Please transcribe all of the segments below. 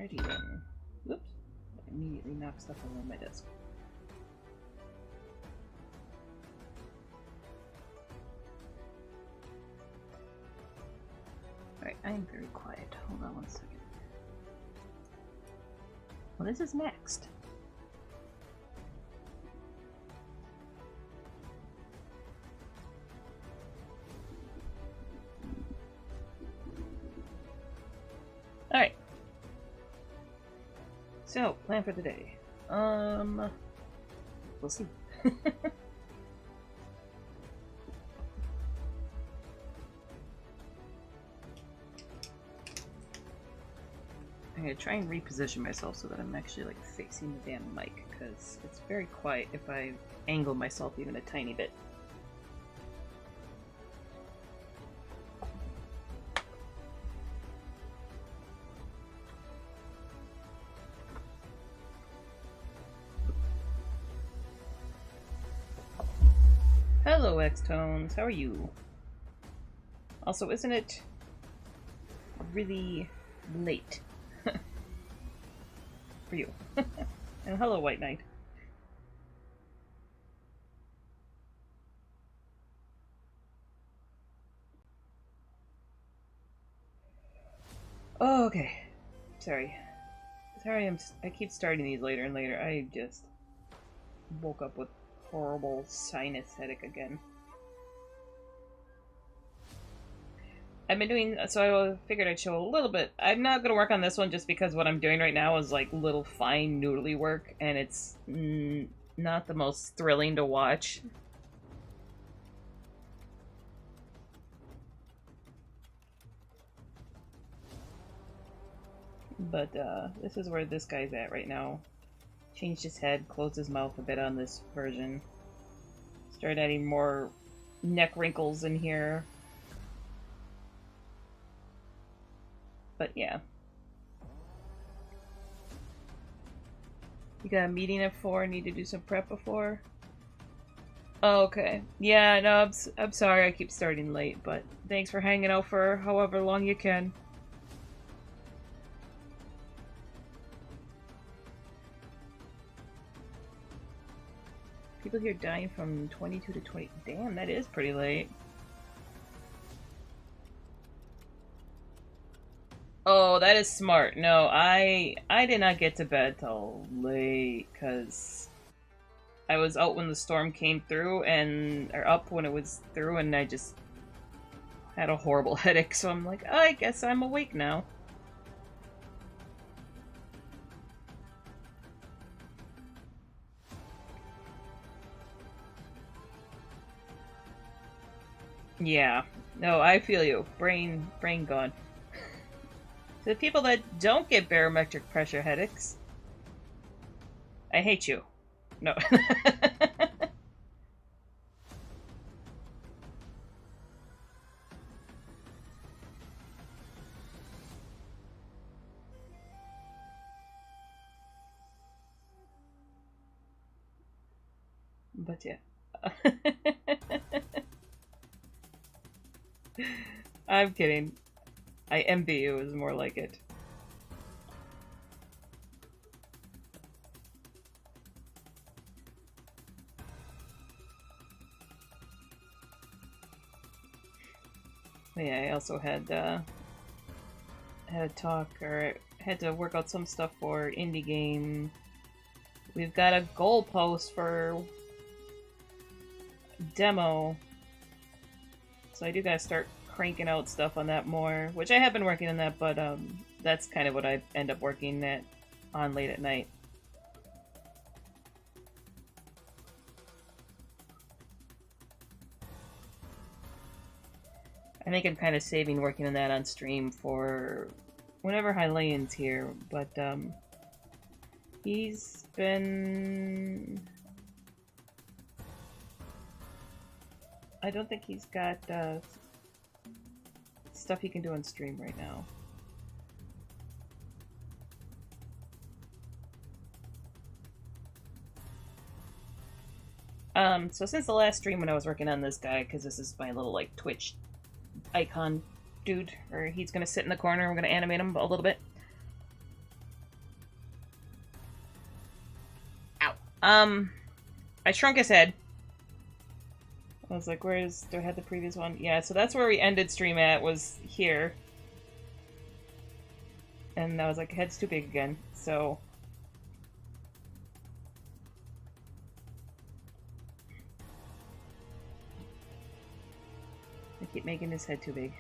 Alrighty then. Whoops. I immediately knocked stuff over my desk. Alright, I am very quiet. Hold on one second. Well, this is next. Alright. So, plan for the day. We'll see. I'm gonna try and reposition myself so that I'm actually like facing the damn mic, because it's very quiet if I angle myself even a tiny bit. Hello, X-Tones. How are you? Also, isn't it really late for you? And hello, White Knight. Oh, okay. Sorry. I keep starting these later and later. I just woke up with horrible sinus headache again. I've been doing, so I figured I'd show a little bit. I'm not going to work on this one just because what I'm doing right now is like little fine noodly work, and it's not the most thrilling to watch. But this is where this guy's at right now. Changed his head, closed his mouth a bit on this version. Started adding more neck wrinkles in here. But yeah. You got a meeting at 4, need to do some prep before? Oh, okay. Yeah, no, I'm sorry I keep starting late, but thanks for hanging out for however long you can. People here dying from 22 to 20. Damn, that is pretty late. Oh, that is smart. No, I did not get to bed till late because I was out when the storm came through or up when it was through, and I just had a horrible headache, so I'm like, I guess I'm awake now. Yeah. No, I feel you. Brain gone. The people that don't get barometric pressure headaches, I hate you. No. But yeah. I'm kidding. I envy you is more like it. But yeah, I also had a talk, or had to work out some stuff for indie game. We've got a goal post for demo, so I do gotta start cranking out stuff on that more, which I have been working on that, but that's kind of what I end up working on late at night. I think I'm kind of saving working on that on stream for whenever Hylian's here, but he's been... I don't think he's got stuff he can do on stream right now. So since the last stream when I was working on this guy, because this is my little, like, Twitch icon dude, or he's gonna sit in the corner, we're gonna animate him a little bit. I shrunk his head. I was like, do I have the previous one? Yeah, so that's where we ended stream at, was here. And I was like, head's too big again, so... I keep making his head too big.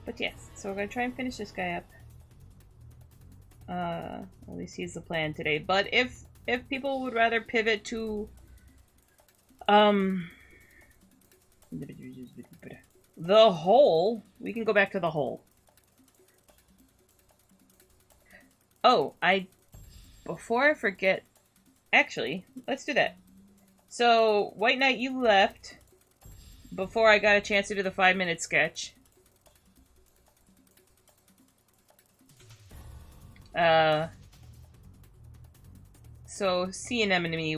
But yes, so we're gonna try and finish this guy up. At least he's the plan today. But if people would rather pivot to the hole, we can go back to the hole. Oh, before I forget, actually, let's do that. So, White Knight, you left before I got a chance to do the 5-minute sketch. So sea anemone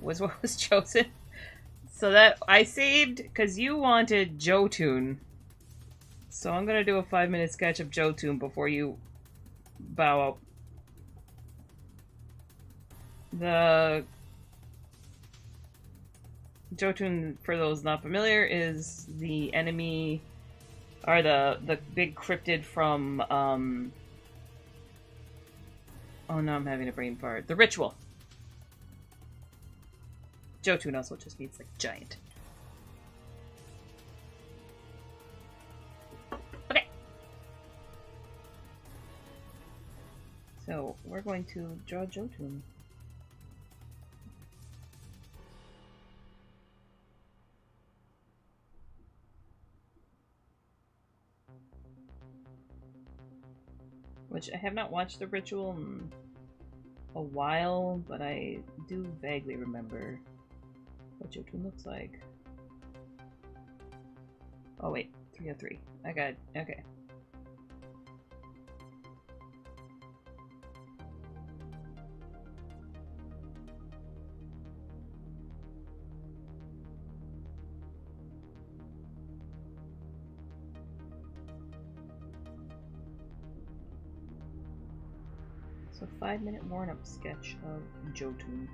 was what was chosen. So that I saved because you wanted Jotun. So I'm gonna do a 5-minute sketch of Jotun before you bow up. The Jotun, for those not familiar, is the enemy, or the big cryptid from oh no, I'm having a brain fart. The Ritual. Jotun also just means like giant. Okay. So we're going to draw Jotun. Which I have not watched The Ritual in a while, but I do vaguely remember what Jotun looks like. Oh wait, 303. I got it. Okay. So 5-minute warm-up sketch of Jotun.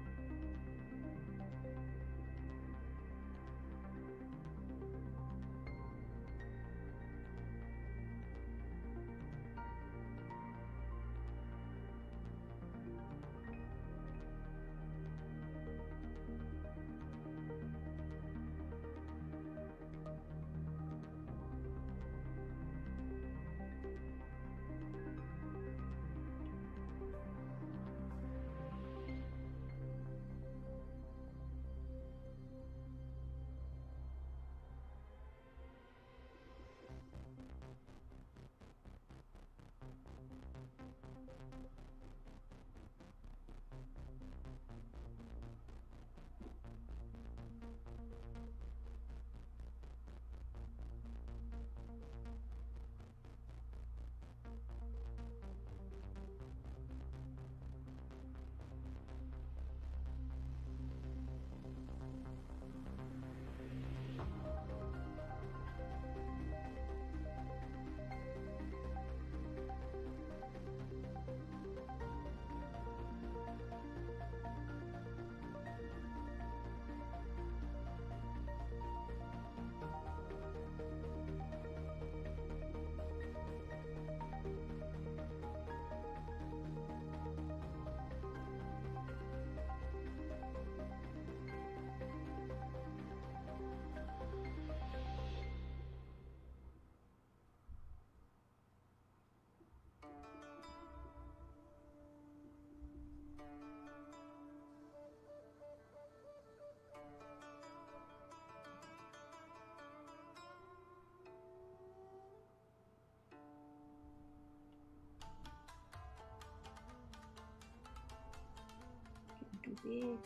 Too big.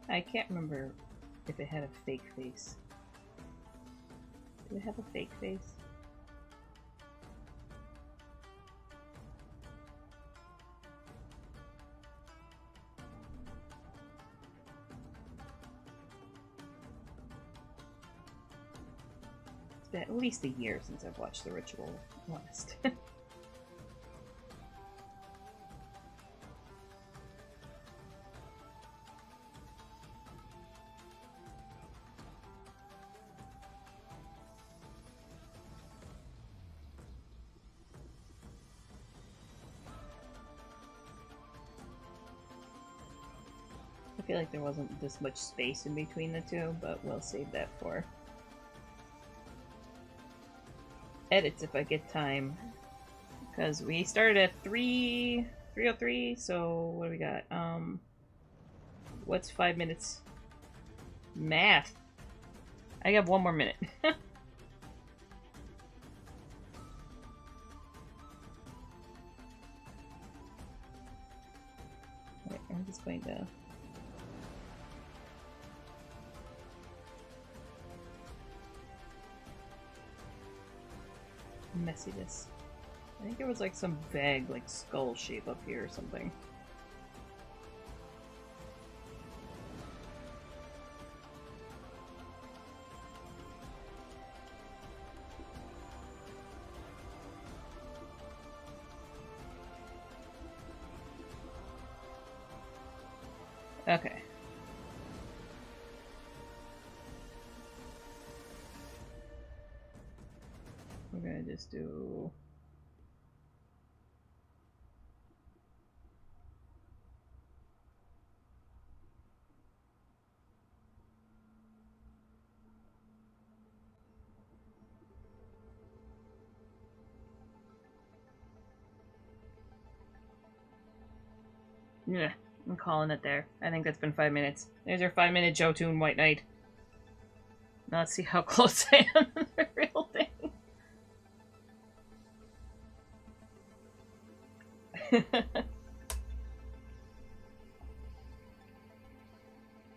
I can't remember if it had a fake face. Did it have a fake face? been at least a year since I've watched The Ritual last. I feel like there wasn't this much space in between the two, but we'll save that for edits if I get time. Because we started at 3:03, so what do we got? What's 5 minutes? Math. I got 1 more minute. Wait, I'm just going to... messiness. I think there was like some vague like skull shape up here or something. Okay. We're gonna just do... yeah, I'm calling it there. I think that's been 5 minutes. There's your 5-minute Jotun White Knight. Now let's see how close I am to the real thing.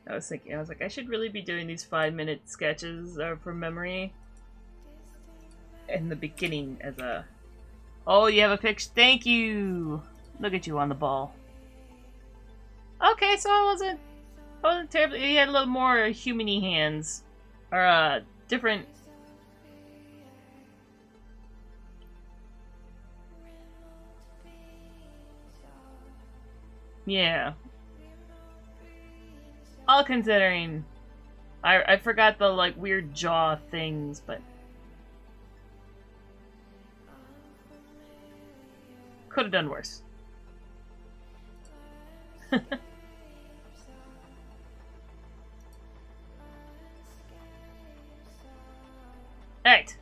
I was thinking, I was like, I should really be doing these 5-minute sketches from memory in the beginning as a... Oh, you have a picture? Thank you! Look at you on the ball. Okay, so I wasn't terribly... He had a little more human-y hands. Or, different... Yeah. All considering... I forgot the, like, weird jaw things, but... Could have done worse. Alright.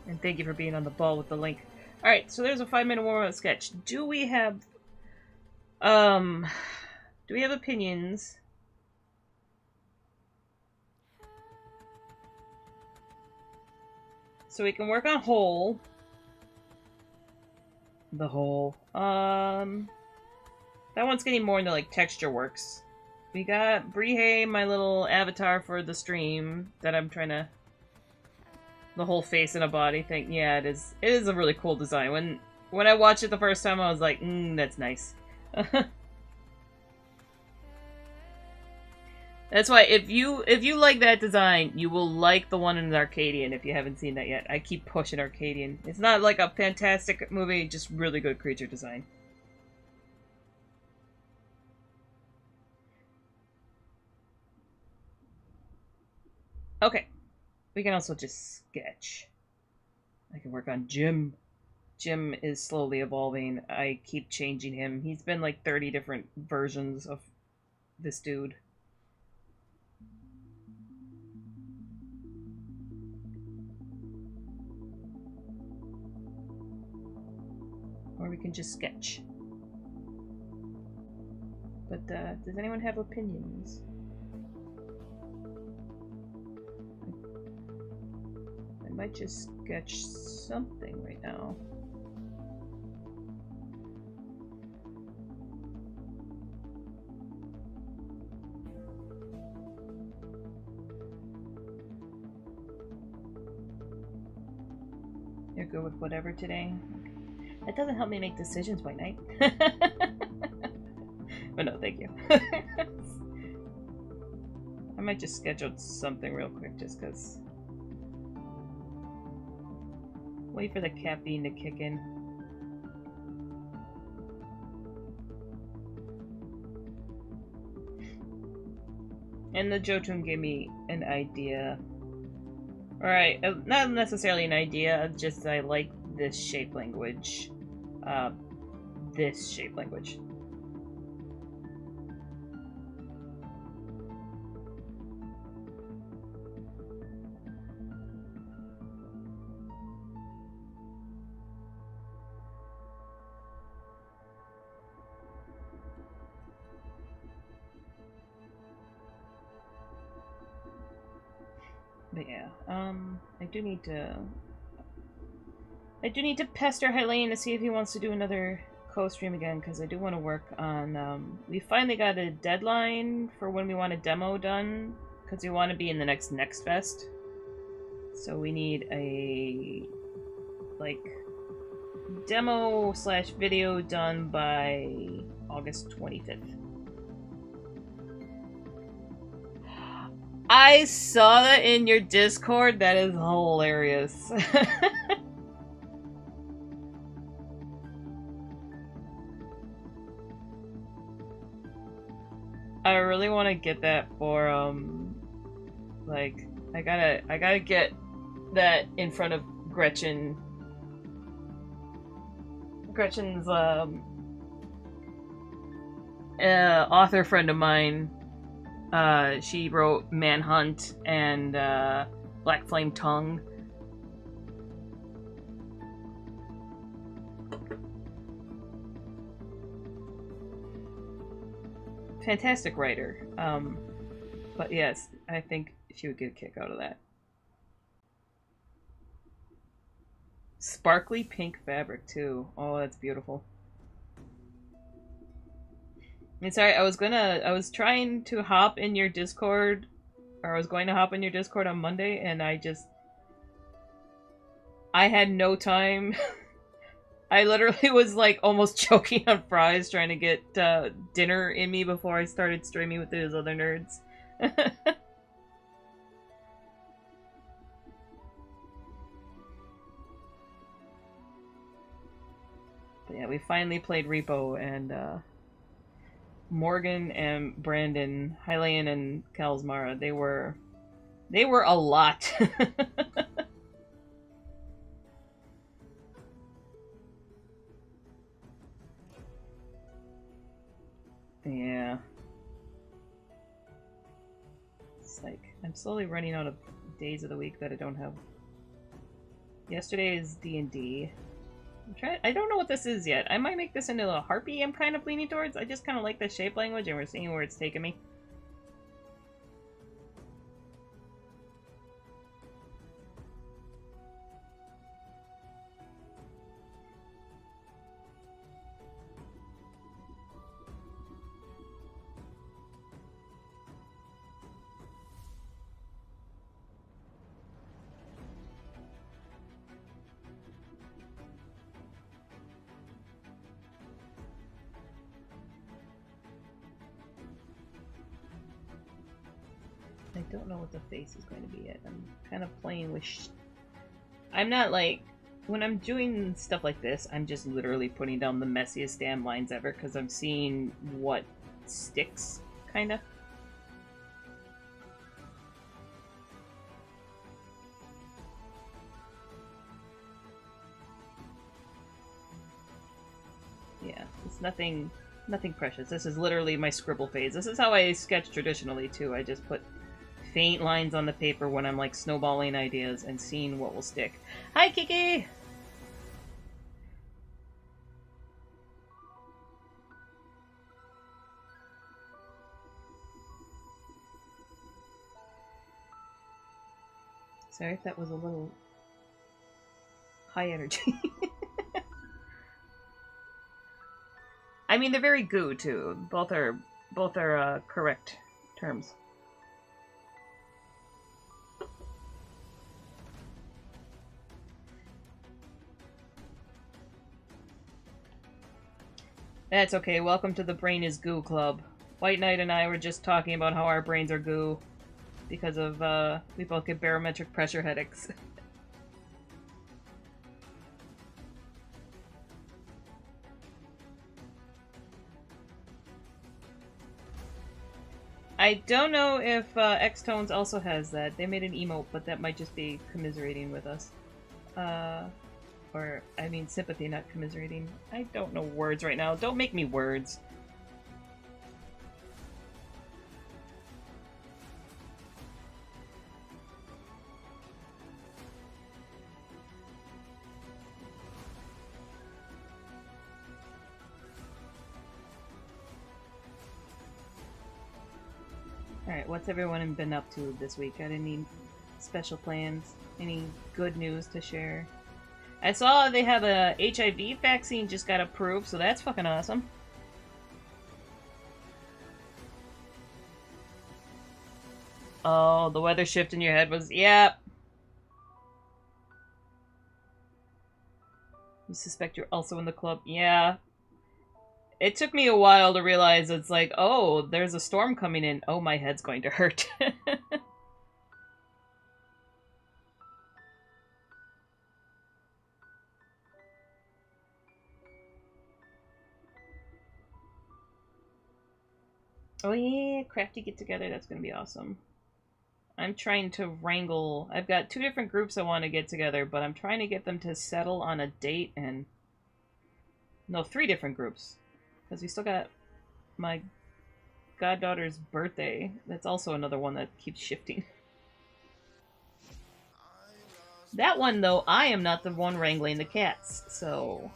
And thank you for being on the ball with the link. Alright, so there's a 5-minute warm-up sketch. Do we have opinions? So we can work on whole. The whole. That one's getting more into like texture works. We got Brejie, my little avatar for the stream that I'm trying to... The whole face and a body thing. Yeah, it is. It is a really cool design. When I watched it the first time, I was like, that's nice. That's why if you like that design, you will like the one in Arcadian if you haven't seen that yet. I keep pushing Arcadian. It's not like a fantastic movie, just really good creature design. Okay. We can also just sketch. I can work on Jim. Jim is slowly evolving. I keep changing him. He's been like 30 different versions of this dude. Or we can just sketch. But does anyone have opinions? I might just sketch something right now. You're good with whatever today? Okay. That doesn't help me make decisions, White Knight. But no, thank you. might just schedule something real quick just because. Wait for the caffeine to kick in. And the Jotun gave me an idea. Alright, not necessarily an idea, just I like this shape language. This shape language. But yeah, I do need to pester Helene to see if he wants to do another co-stream again, because I do want to work on, we finally got a deadline for when we want a demo done, because we want to be in the next Fest. So we need a, like, demo/video done by August 25th. I saw that in your Discord. That is hilarious. I really want to get that for like I gotta get that in front of Gretchen. Gretchen's author friend of mine. She wrote Manhunt and Black Flame Tongue. Fantastic writer. But yes, I think she would get a kick out of that. Sparkly pink fabric too. Oh, that's beautiful. I'm sorry, I was trying to hop in your Discord, or I was going to hop in your Discord on Monday, and I had no time. I literally was like almost choking on fries trying to get dinner in me before I started streaming with those other nerds. But yeah, we finally played Repo, and Morgan and Brandon, Hylian and Kalsmara, they were a lot. Yeah. It's like, I'm slowly running out of days of the week that I don't have. Yesterday is D&D. I don't know what this is yet. I might make this into a harpy I'm kind of leaning towards. I just kind of like the shape language, and we're seeing where it's taking me. I don't know what the face is going to be yet. I'm kind of playing with I'm not like... When I'm doing stuff like this, I'm just literally putting down the messiest damn lines ever, because I'm seeing what sticks, kinda. Yeah, it's nothing precious. This is literally my scribble phase. This is how I sketch traditionally, too. I just put faint lines on the paper when I'm like snowballing ideas and seeing what will stick. Hi, Kiki! Sorry if that was a little high energy. I mean, they're very goo too. Both are correct terms. That's okay. Welcome to the Brain is Goo Club. White Knight and I were just talking about how our brains are goo. because of we both get barometric pressure headaches. I don't know if X-Tones also has that. They made an emote, but that might just be commiserating with us. Or, I mean, sympathy, not commiserating. I don't know words right now. Don't make me words. Alright, what's everyone been up to this week? Got any special plans? Any good news to share? I saw they have a HIV vaccine just got approved, so that's fucking awesome. Oh, the weather shift in your head was... Yep. You suspect you're also in the club? Yeah. It took me a while to realize it's like, oh, there's a storm coming in. Oh, my head's going to hurt. Oh yeah, crafty get together. That's gonna be awesome. I'm trying to wrangle. I've got 2 different groups I want to get together, but I'm trying to get them to settle on a date and... No, 3 different groups. Because we still got my goddaughter's birthday. That's also another one that keeps shifting. That one, though, I am not the one wrangling the cats, so...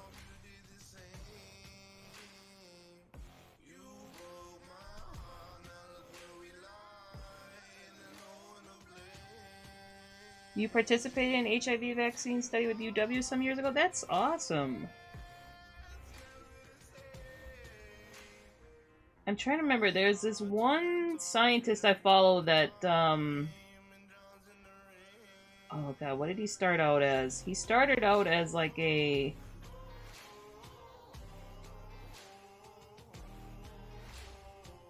You participated in an HIV vaccine study with UW some years ago? That's awesome. I'm trying to remember. There's this one scientist I follow that, oh god, what did he start out as? He started out as like a...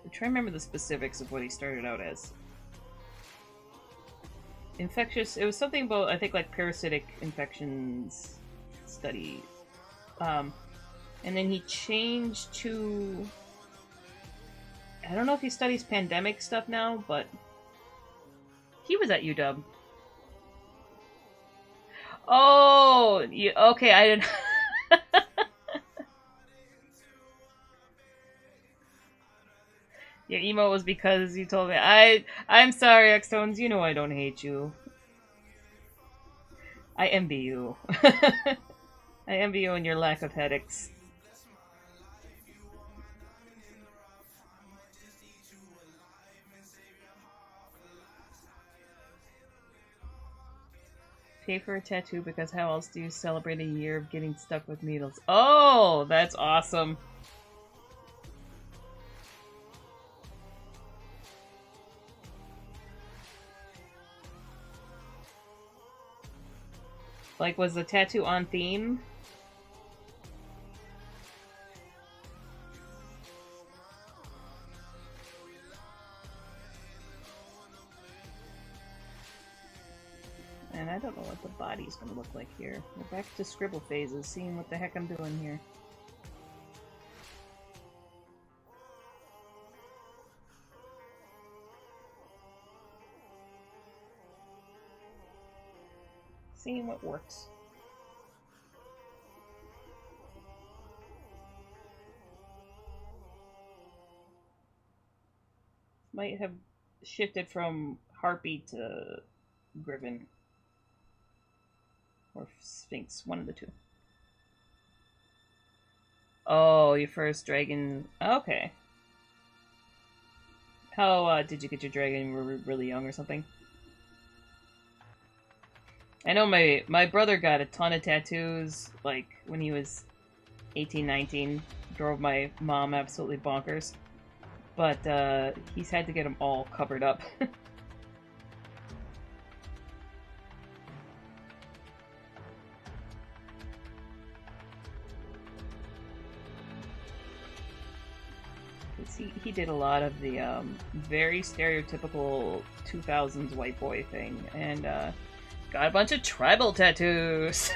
I'm trying to remember the specifics of what he started out as. Infectious... It was something about, I think, like parasitic infections study. And then he changed to... I don't know if he studies pandemic stuff now, but... He was at UW. Oh! Okay, I didn't... Your emo was because you told me. I'm sorry, X-Tones. You know I don't hate you. I envy you. I envy you and your lack of headaches. Pay for a tattoo because how else do you celebrate a year of getting stuck with needles? Oh, that's awesome. Like, was the tattoo on theme? And I don't know what the body's gonna look like here. We're back to scribble phases, seeing what the heck I'm doing here. Seeing what works. Might have shifted from Harpy to Griffin. Or Sphinx, one of the 2. Oh, your first dragon. Okay. How did you get your dragon? Were you really young or something? I know my brother got a ton of tattoos, like, when he was 18, 19. Drove my mom absolutely bonkers. But, he's had to get them all covered up. He did a lot of the very stereotypical 2000s white boy thing, and got a bunch of tribal tattoos.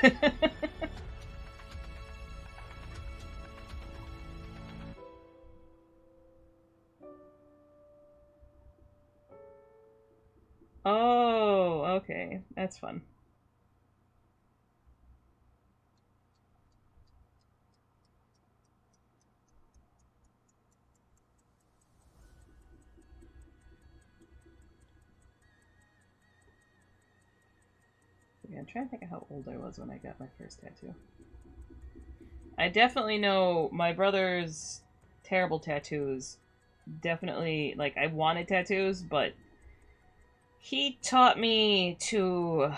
Oh, okay. That's fun. Yeah, I'm trying to think of how old I was when I got my first tattoo. I definitely know my brother's terrible tattoos. Definitely, like, I wanted tattoos, but he taught me to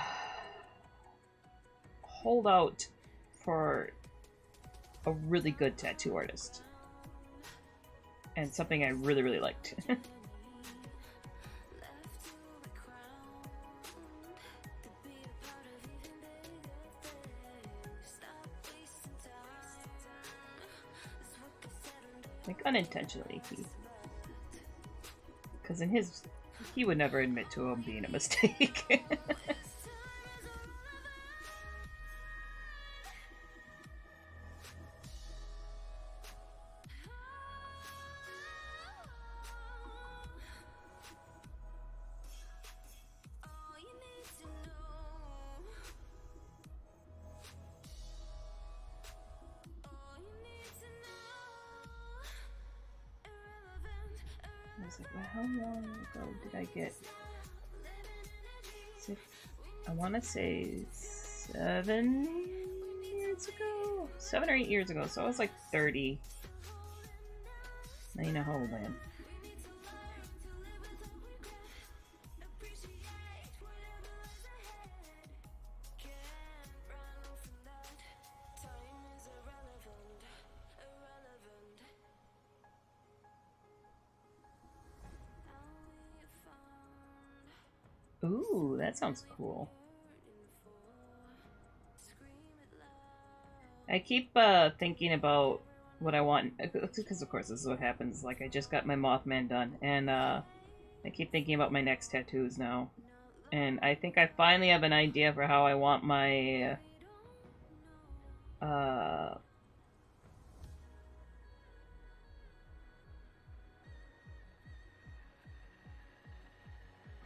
hold out for a really good tattoo artist. And something I really, really liked. Like, unintentionally, because in his, he would never admit to him being a mistake. I was like, well, how long ago did I get? I want to say 7 years ago? 7 or 8 years ago, so I was like 30. Now you know how old I am. Ooh, that sounds cool. I keep thinking about what I want, because of course this is what happens. Like, I just got my Mothman done, and I keep thinking about my next tattoos now. And I think I finally have an idea for how I want my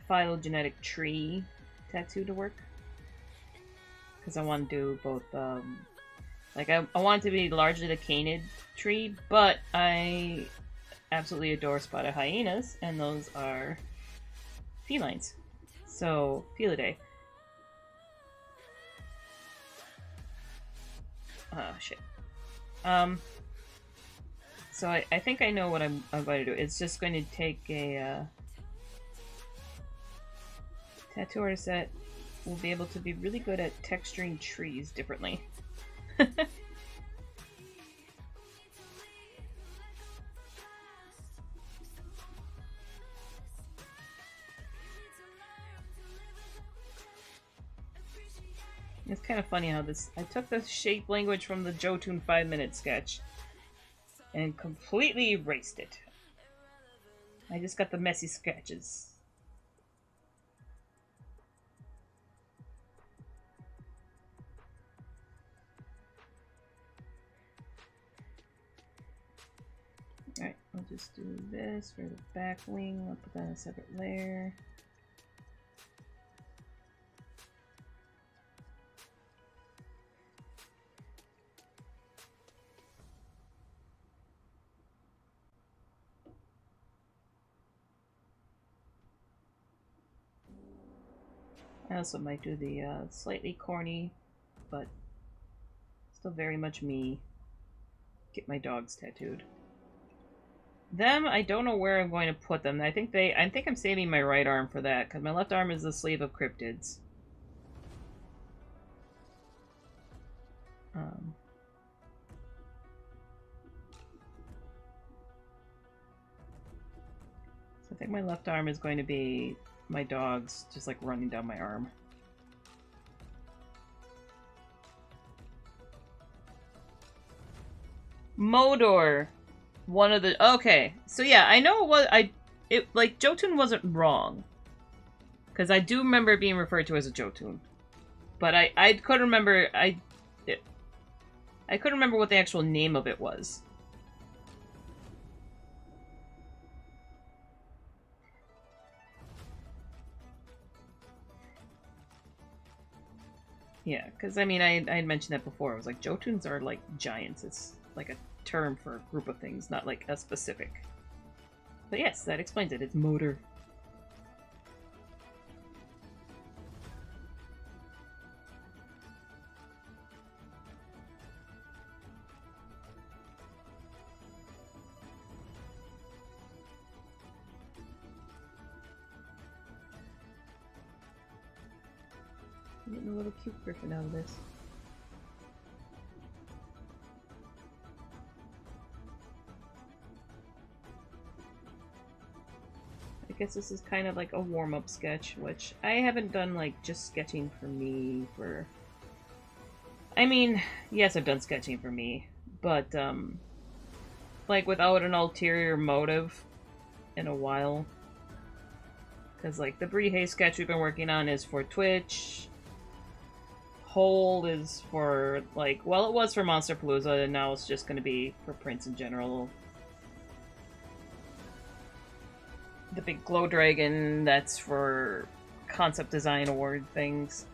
phylogenetic tree tattoo to work. Because I want to do both, like, I want it to be largely the canid tree, but I absolutely adore spotted hyenas, and those are felines. So, Felidae. Oh, shit. So I think I know what I'm going to do. It's just going to take a tattoo artist that will be able to be really good at texturing trees differently. It's kind of funny how this... I took the shape language from the Jotun 5-minute sketch and completely erased it. I just got the messy sketches. Alright, I'll just do this for the back wing. I'll put that in a separate layer. I also might do the slightly corny, but still very much me, get my dogs tattooed. Them, I don't know where I'm going to put them. I think I'm saving my right arm for that, because my left arm is the sleeve of cryptids. So I think my left arm is going to be my dogs just like running down my arm. Modor. one of the... Okay, so yeah, I know it was... like, Jotun wasn't wrong. Because I do remember it being referred to as a Jotun. But I couldn't remember... I couldn't remember what the actual name of it was. Yeah, because, I mean, I had mentioned that before. I was like, Jotuns are, like, giants. It's, like, a term for a group of things, not, like, a specific. But yes, that explains it. It's motor. I'm getting a little cute griffin out of this. I guess this is kind of like a warm-up sketch, which I haven't done, like, just sketching for me for... I mean, yes, I've done sketching for me, but, like, without an ulterior motive in a while. Because, like, the Brejie sketch we've been working on is for Twitch. Hold is for, like, well, it was for Monster Palooza, and now it's just going to be for prints in general. The big glow dragon, that's for concept design award things.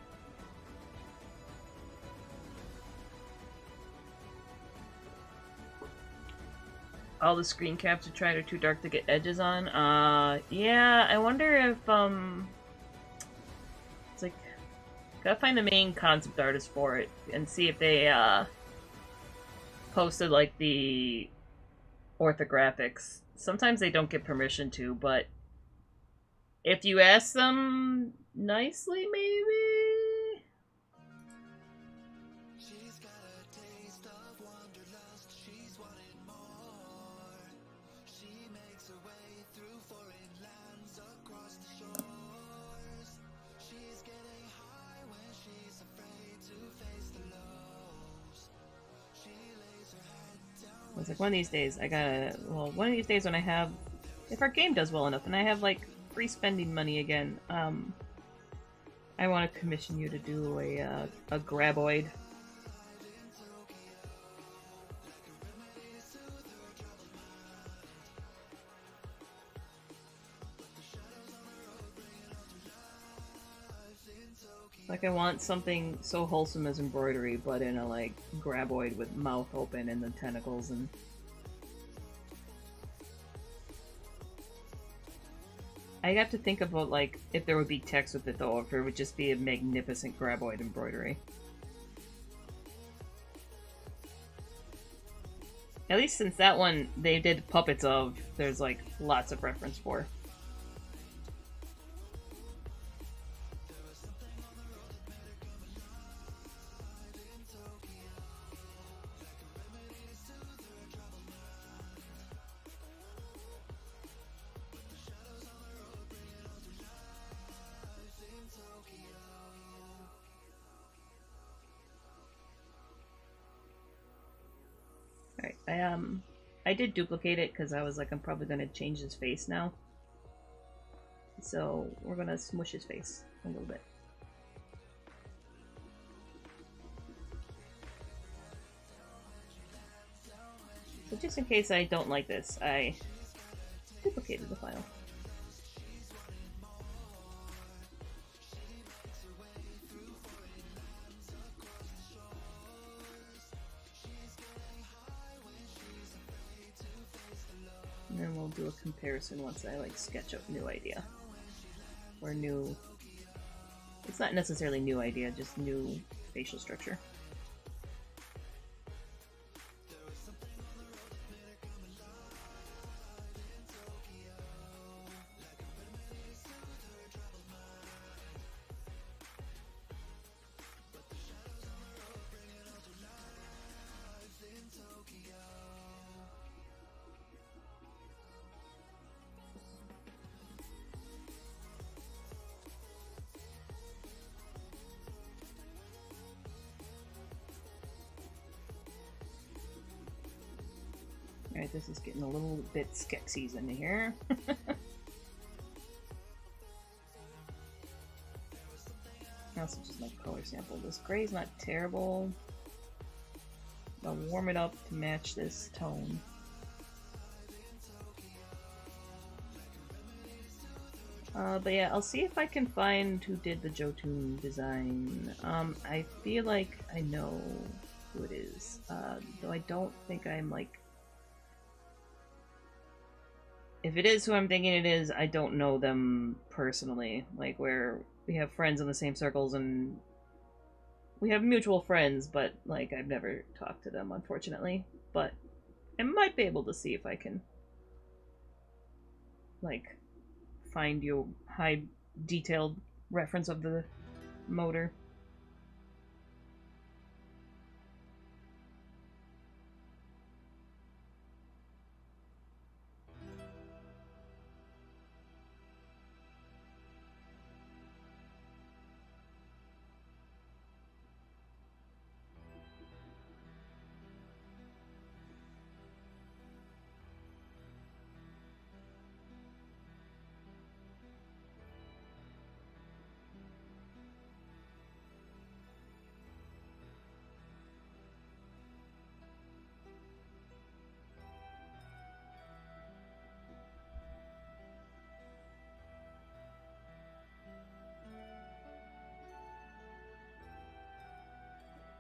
All the screen caps are tried are too dark to get edges on. Yeah, I wonder if, it's like, gotta find the main concept artist for it and see if they, posted, like, the orthographics. Sometimes they don't get permission to, but if you ask them nicely, maybe? She's got a taste of wanderlust, she's wanting more. She makes her way through foreign lands across the shores. She's getting high when she's afraid to face the lows. She lays her head down. I was like, one of these days, I gotta... Well, one of these days when I have... If our game does well enough and I have, like, free spending money again, I want to commission you to do a graboid. Like, I want something so wholesome as embroidery, but in a, like, graboid with mouth open and the tentacles and... I have to think about, like, if there would be text with it, though, or if it would just be a magnificent graboid embroidery. At least since that one they did puppets of, there's, like, lots of reference for. I did duplicate it because I was like, I'm probably going to change his face now. So we're going to smush his face a little bit. So just in case I don't like this, I duplicated the file. And then we'll do a comparison once I, like, sketch up new idea. Or new... It's not necessarily new idea, just new facial structure. Alright, this is getting a little bit Skeksis in here. I also just like color sample. This gray's not terrible. I'll warm it up to match this tone. But yeah, I'll see if I can find who did the Jotun design. I feel like I know who it is, though I don't think I'm like... If it is who I'm thinking it is, I don't know them personally. Like, where we have friends in the same circles and we have mutual friends, but like I've never talked to them, unfortunately. But I might be able to see if I can like find you high detailed reference of the motor.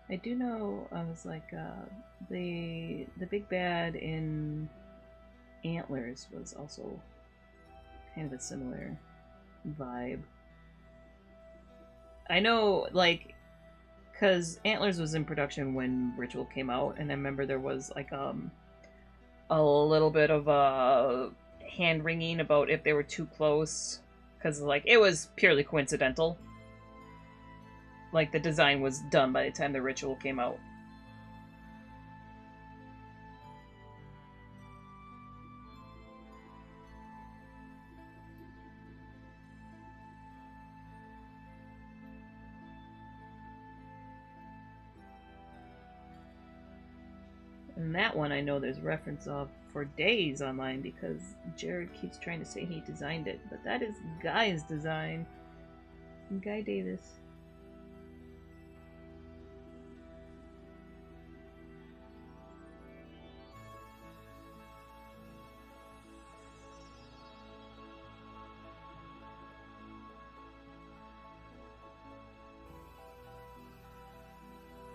I do know, I was like, the big bad in Antlers was also kind of a similar vibe. I know, like, because Antlers was in production when Ritual came out, and I remember there was, like, a little bit of hand-wringing about if they were too close, because, like, it was purely coincidental. Like, the design was done by the time the Ritual came out. And that one I know there's reference of for days online because Jared keeps trying to say he designed it, but that is Guy's design. Guy Davis.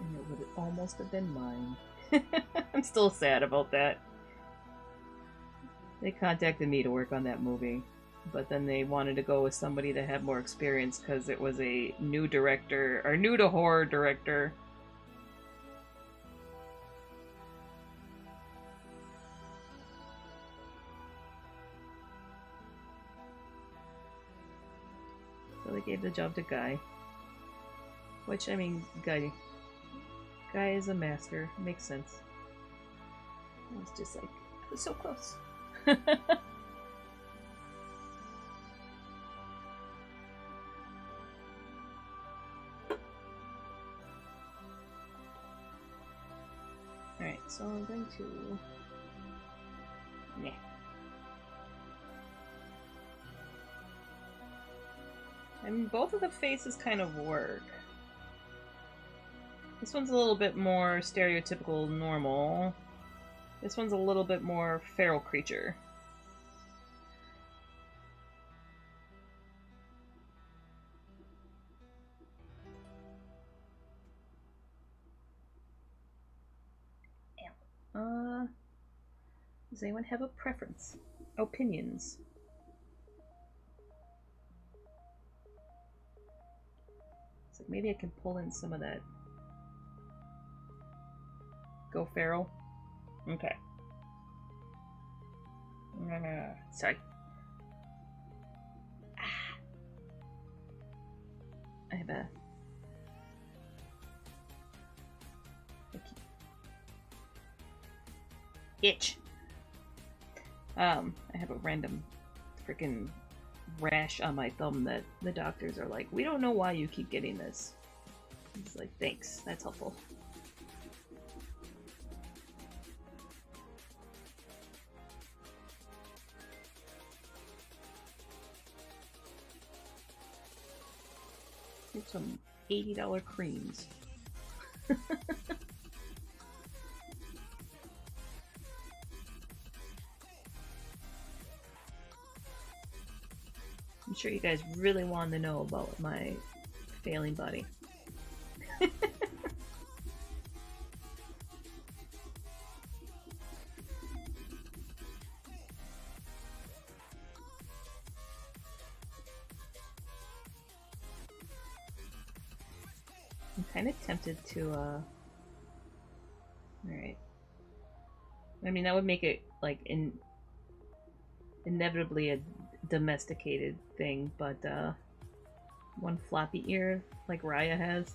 And it would almost have been mine. I'm still sad about that. They contacted me to work on that movie, but then they wanted to go with somebody that had more experience because it was a new director, or new to horror director. So they gave the job to Guy. Which, I mean, Guy is a master. Makes sense. I was just like, I was so close. Alright, so I'm going to... Yeah. I mean, both of the faces kind of work. This one's a little bit more stereotypical normal. This one's a little bit more feral creature. Does anyone have a preference? Opinions? So maybe I can pull in some of that. Go feral? Okay. Sorry. I have a... itch. I have a random freaking rash on my thumb that the doctors are like, we don't know why you keep getting this. It's like, thanks, that's helpful. Some $80 creams. I'm sure you guys really want to know about my failing body. I'm kind of tempted to, Alright. I mean, that would make it, like, inevitably a domesticated thing, but, one floppy ear, like Raya has.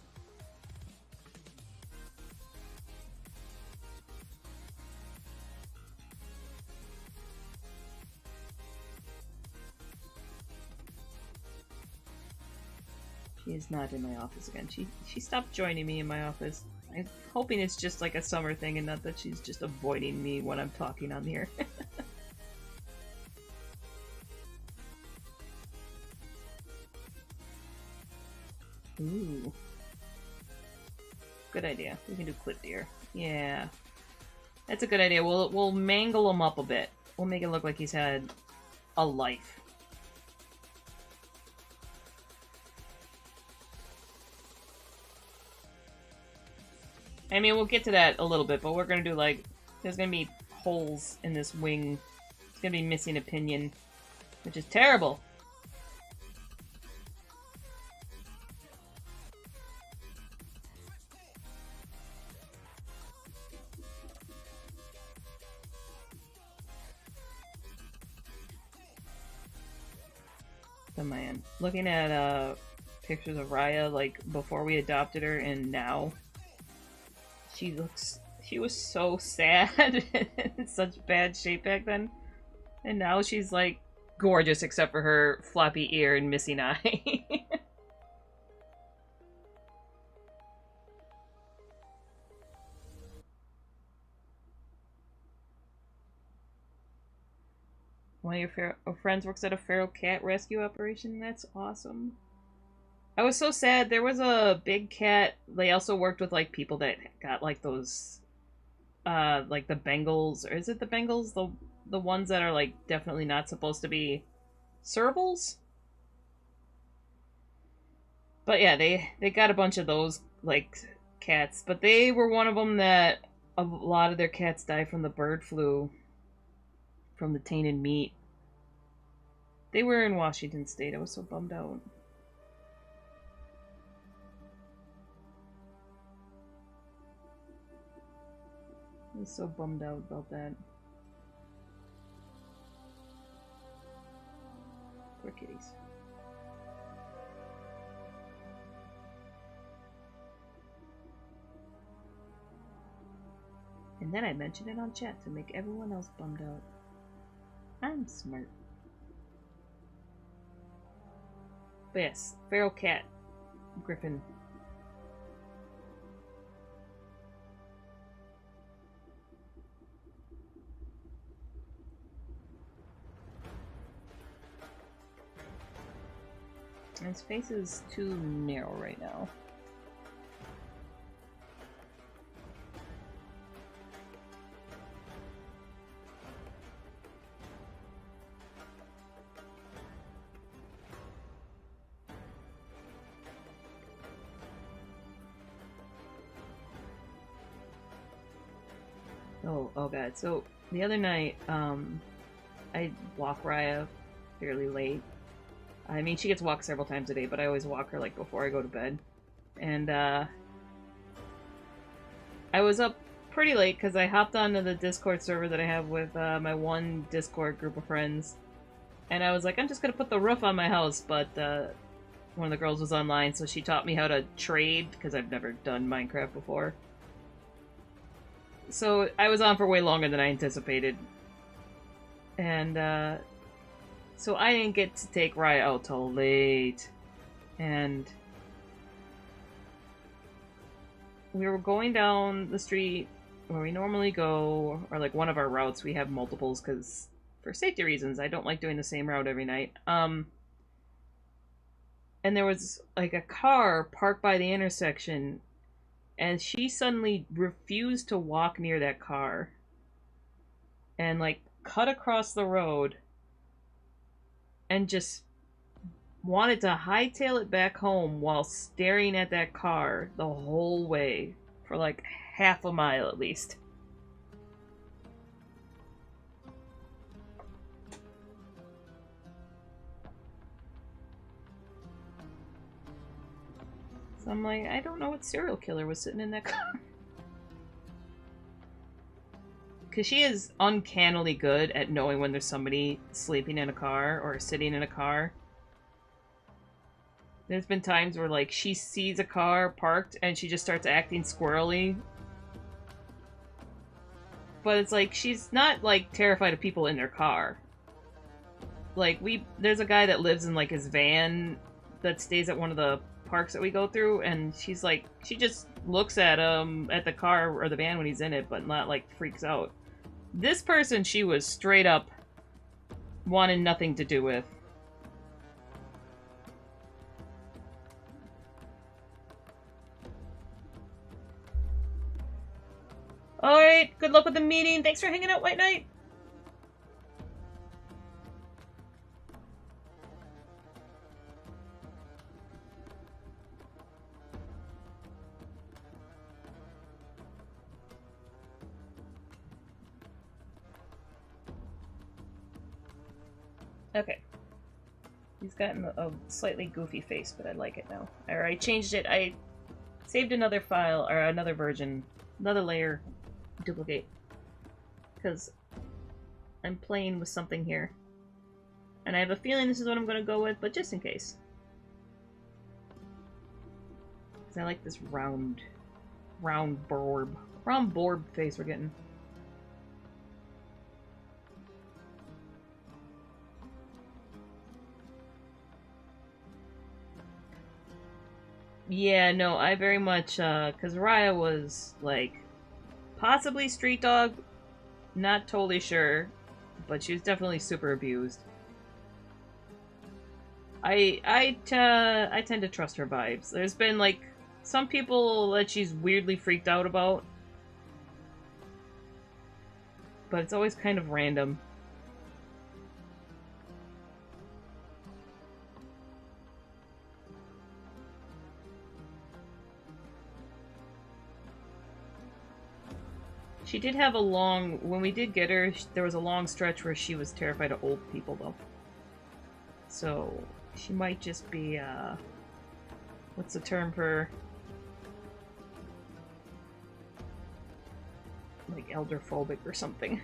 She is not in my office again. She stopped joining me in my office. I'm hoping it's just like a summer thing and not that she's just avoiding me when I'm talking on here. Ooh. Good idea. We can do clip deer. Yeah. That's a good idea. We'll mangle him up a bit. We'll make it look like he's had a life. I mean, we'll get to that a little bit, but we're gonna do, like, there's gonna be holes in this wing. It's gonna be missing a pinion, which is terrible. Oh man, looking at pictures of Raya, like, before we adopted her and now, she was so sad in such bad shape back then. And now she's, like, gorgeous except for her floppy ear and missing eye. One of your friends works at a feral cat rescue operation? That's awesome. I was so sad. There was a big cat. They also worked with, like, people that got, like, those, like the Bengals, or is it the Bengals? The ones that are, like, definitely not supposed to be servals? But yeah, they got a bunch of those, like, cats. But they were one of them that a lot of their cats died from the bird flu, from the tainted meat. They were in Washington State. I was so bummed out. I was so bummed out about that. Poor kitties. And then I mentioned it on chat to make everyone else bummed out. I'm smart. But yes, feral cat, Griffin. And his face is too narrow right now. Oh god. So the other night, I walk Raya fairly late. I mean, she gets walked several times a day, but I always walk her, like, before I go to bed. And, I was up pretty late because I hopped onto the Discord server that I have with, my one Discord group of friends. And I was like, I'm just gonna put the roof on my house, but, one of the girls was online, so she taught me how to trade, because I've never done Minecraft before. So I was on for way longer than I anticipated. And, so I didn't get to take Raya out till late. And we were going down the street where we normally go, or like one of our routes. We have multiples because for safety reasons, I don't like doing the same route every night. And and there was like a car parked by the intersection, and she suddenly refused to walk near that car and like cut across the road and just wanted to hightail it back home while staring at that car the whole way for like half a mile at least. So I'm like, I don't know what serial killer was sitting in that car. Because she is uncannily good at knowing when there's somebody sleeping in a car or sitting in a car. There's been times where, like, she sees a car parked and she just starts acting squirrely. But it's like, she's not, like, terrified of people in their car. Like, there's a guy that lives in, like, his van that stays at one of the parks that we go through, and she's like, she just looks at him, at the car or the van when he's in it, but not, like, freaks out. This person, she was straight up wanting nothing to do with. Alright, good luck with the meeting. Thanks for hanging out, White Knight. Okay. He's gotten a slightly goofy face, but I like it now. Or I changed it. I saved another file, or another version, another layer, duplicate. Because I'm playing with something here. And I have a feeling this is what I'm going to go with, but just in case. Because I like this round borb face we're getting. Yeah, no, I very much, because Raya was, like, possibly street dog, not totally sure, but she was definitely super abused. I tend to trust her vibes. There's been, like, some people that she's weirdly freaked out about, but it's always kind of random. She did have a long... When we did get her, there was a long stretch where she was terrified of old people, though. So, she might just be, what's the term for... like, elder-phobic or something.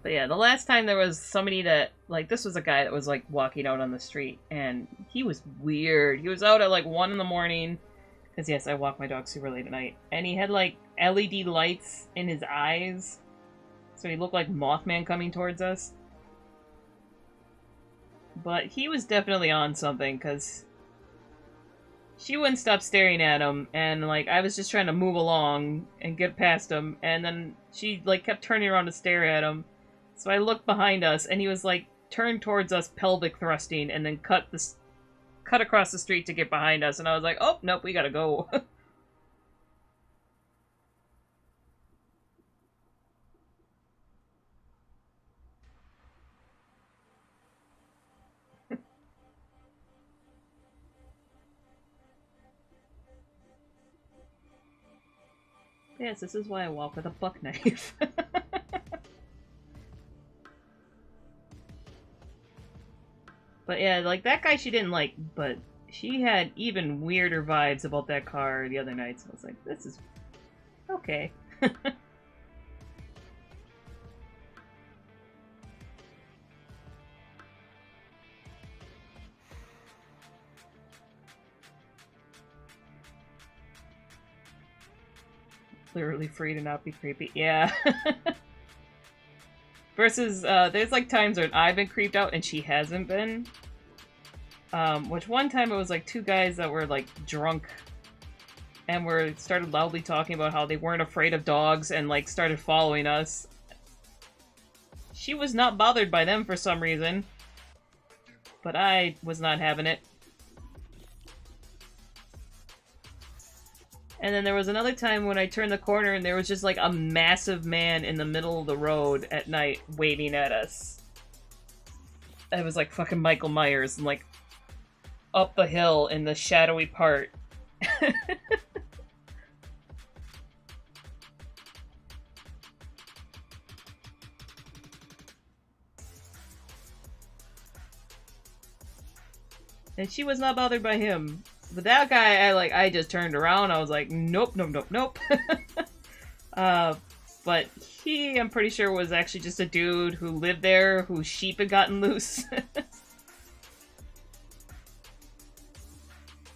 But yeah, the last time there was somebody that, like, this was a guy that was, like, walking out on the street, and he was weird. He was out at, like, 1 in the morning, because, yes, I walk my dog super late at night, and he had, like, LED lights in his eyes, so he looked like Mothman coming towards us. But he was definitely on something, because she wouldn't stop staring at him, and, like, I was just trying to move along and get past him, and then she, like, kept turning around to stare at him. So I looked behind us, and he was, like, turned towards us, pelvic thrusting, and then cut across the street to get behind us, and I was like, oh, nope, we gotta go. Yes, this is why I walk with a buck knife. But yeah, like, that guy she didn't like, but she had even weirder vibes about that car the other night, so I was like, this is... okay. Literally free to not be creepy. Yeah. Versus, there's, like, times when I've been creeped out and she hasn't been. Which one time it was, like, 2 guys that were, like, drunk. and started loudly talking about how they weren't afraid of dogs and like started following us. She was not bothered by them for some reason, but I was not having it. And then there was another time when I turned the corner and there was just like a massive man in the middle of the road at night waving at us. It was like fucking Michael Myers and like up the hill in the shadowy part. And she was not bothered by him. But that guy, I just turned around. I was like, nope, nope, nope, nope. But he, I'm pretty sure, was actually just a dude who lived there, whose sheep had gotten loose.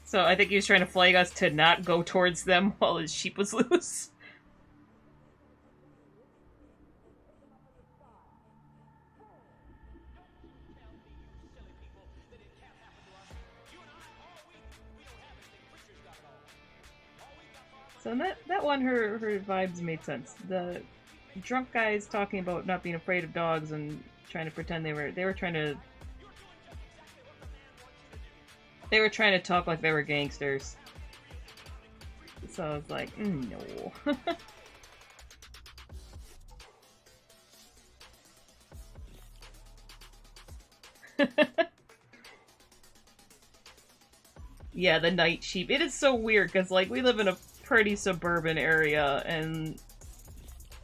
So I think he was trying to flag us to not go towards them while his sheep was loose. So that one, her vibes made sense. The drunk guys talking about not being afraid of dogs and trying to pretend they were trying to talk like they were gangsters. So I was like, no. Yeah, the night sheep. It is so weird because like we live in a pretty suburban area, and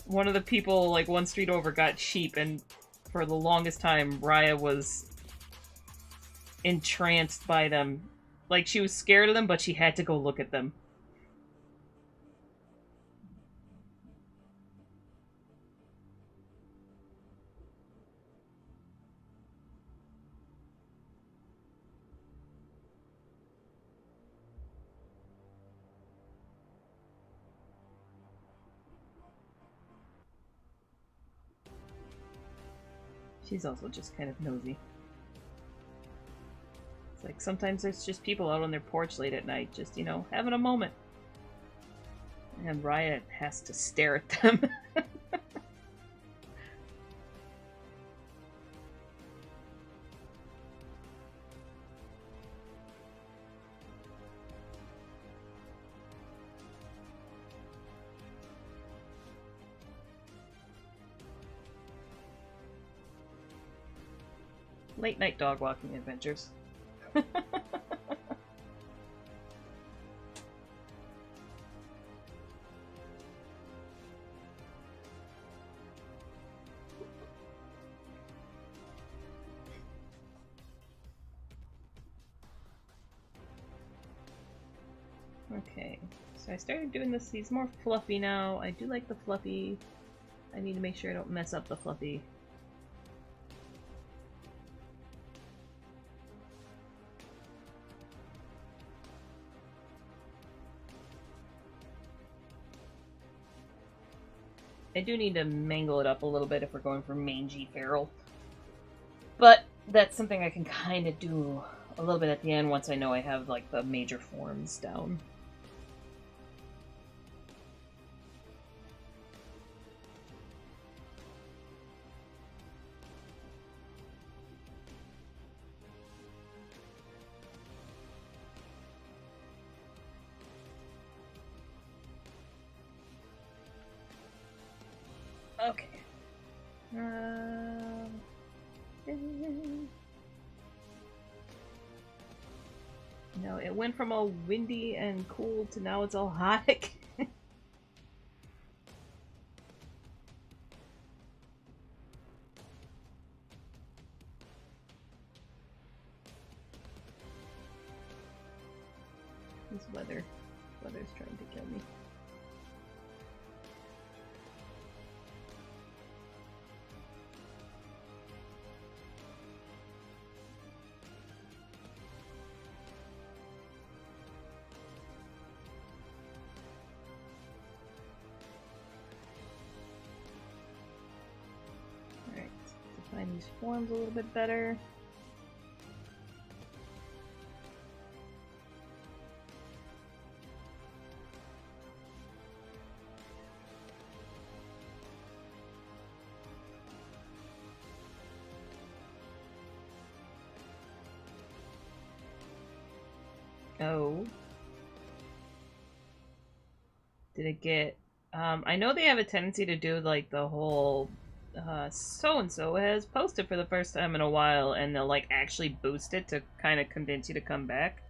one of the people like one street over got sheep, and for the longest time Raya was entranced by them. Like she was scared of them, but she had to go look at them. She's also just kind of nosy. It's like sometimes there's just people out on their porch late at night, just, you know, having a moment. And Raya has to stare at them. Late night dog walking adventures. Okay, so I started doing this. He's more fluffy now. I do like the fluffy. I need to make sure I don't mess up the fluffy. I do need to mangle it up a little bit if we're going for mangy feral. But that's something I can kind of do a little bit at the end once I know I have like the major forms down. Okay. No, it went from all windy and cool to now it's all hot again. This weather's trying to kill me. Define these forms a little bit better. Oh. Did it get... I know they have a tendency to do, like, the whole... so-and-so has posted for the first time in a while, and they'll, like, actually boost it to kind of convince you to come back.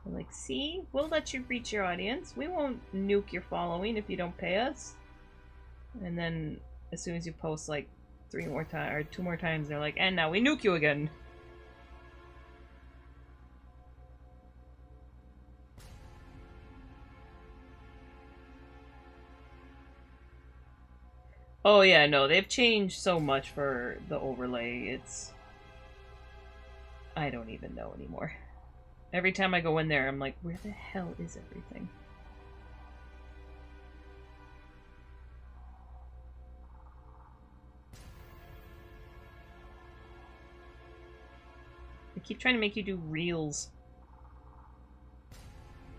Like, see? We'll let you reach your audience. We won't nuke your following if you don't pay us. And then, as soon as you post, like, 3 more times, or 2 more times, they're like, and now we nuke you again. Oh yeah, no, they've changed so much for the overlay, it's... I don't even know anymore. Every time I go in there, I'm like, where the hell is everything? They keep trying to make you do reels.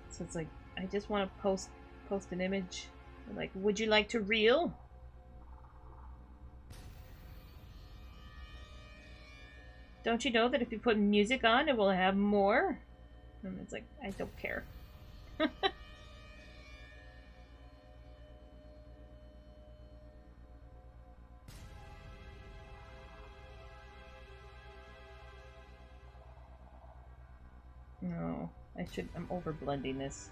So it's like, I just want to post an image. They're like, would you like to reel? Don't you know that if you put music on, it will have more? And it's like, I don't care. No, I'm over blending this.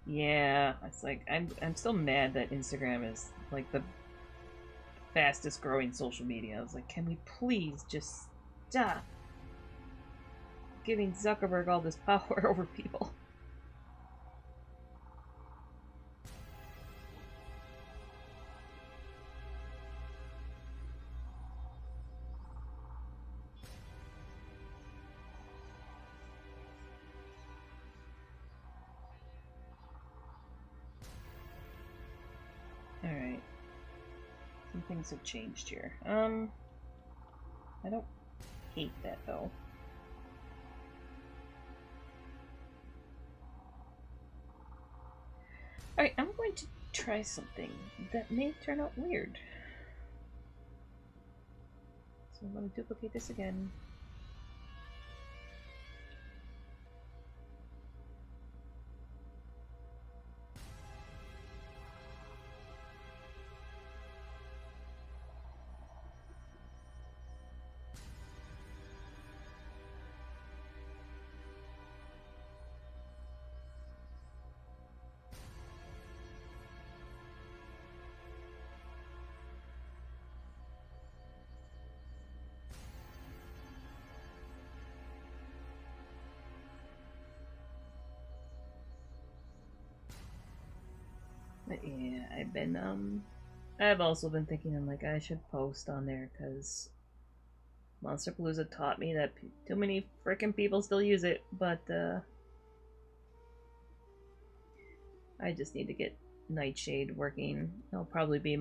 Yeah, it's like, I'm still mad that Instagram is, like, the fastest growing social media. I was like, can we please just stop giving Zuckerberg all this power over people? Alright. Some things have changed here. I don't hate that, though. Alright, I'm going to try something that may turn out weird. So I'm going to duplicate this again. But yeah, I've also been thinking, I'm like, I should post on there, because Monsterpalooza taught me that too many freaking people still use it, but, I just need to get Nightshade working. It'll probably be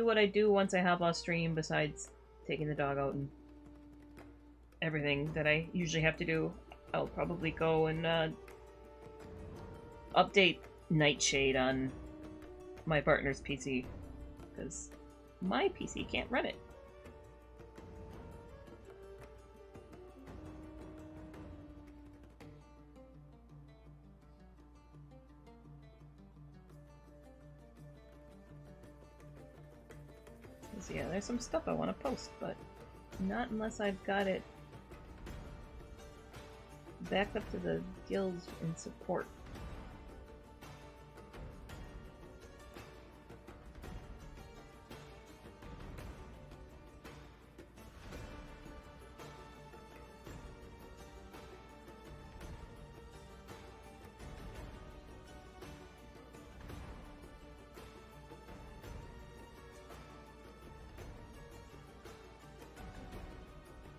what I do once I hop off stream, besides taking the dog out and everything that I usually have to do. I'll probably go and, update Nightshade on my partner's PC, because my PC can't run it. So yeah, there's some stuff I want to post, but not unless I've got it backed up to the guilds in support.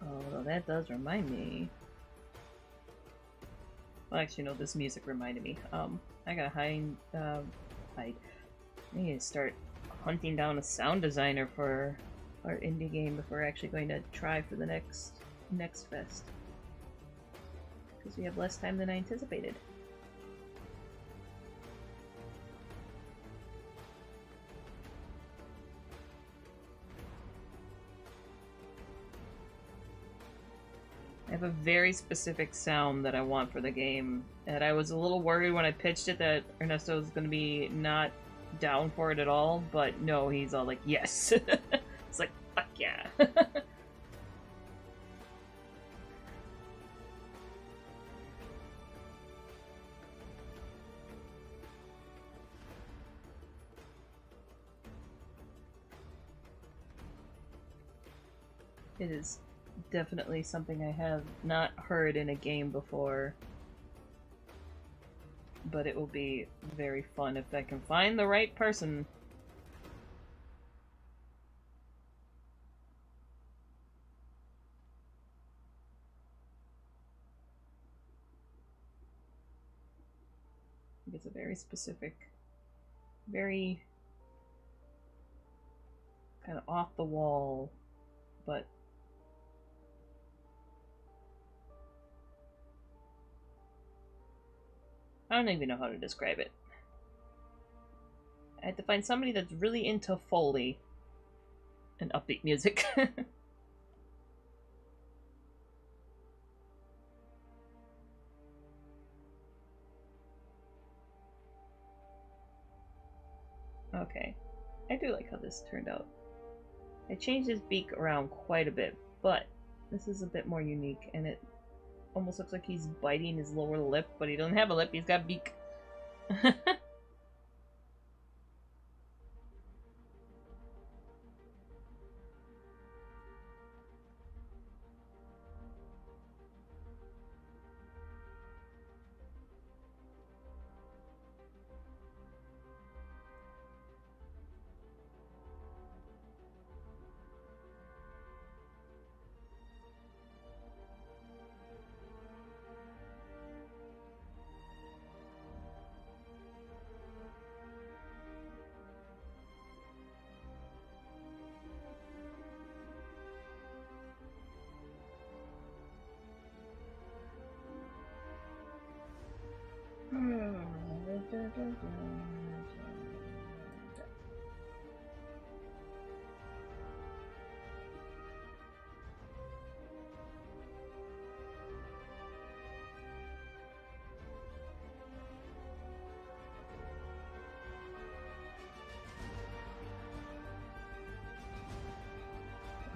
Although that does remind me. Well, actually, no, this music reminded me. I gotta hide. I need to start hunting down a sound designer for our indie game if we're actually going to try for the next next fest. Because we have less time than I anticipated. I have a very specific sound that I want for the game, and I was a little worried when I pitched it that Ernesto was going to be not down for it at all, but no, he's all like, yes. It's like, fuck yeah. It is definitely something I have not heard in a game before, but it will be very fun if I can find the right person. It's a very specific, very kind of off the wall, but I don't even know how to describe it. I had to find somebody that's really into Foley and upbeat music. Okay. I do like how this turned out. I changed his beak around quite a bit, but this is a bit more unique, and it almost looks like he's biting his lower lip, but he doesn't have a lip, he's got a beak.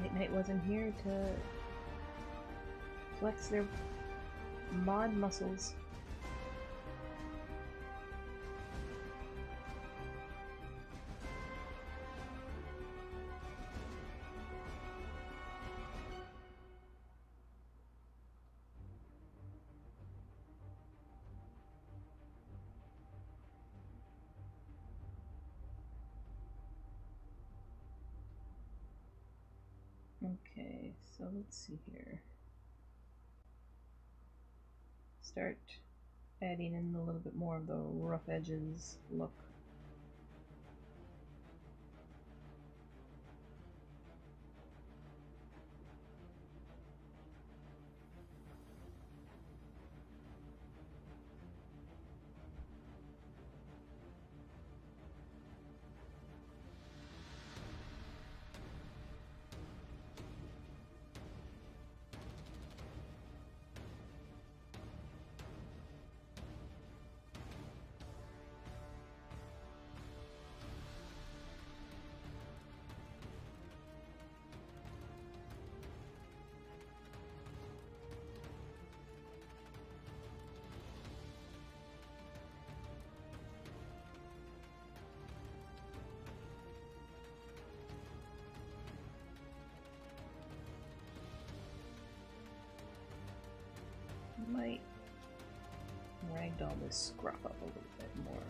Late Night wasn't here to flex their mod muscles. Okay, so let's see here. Start adding in a little bit more of the rough edges look. Might ragdoll this scruff up a little bit more.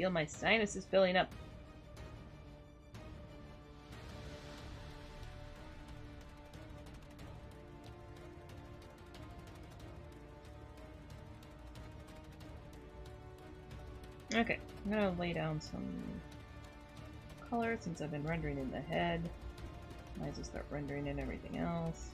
feel my sinuses filling up. Okay, I'm gonna lay down some color since I've been rendering in the head. Might as well start rendering in everything else.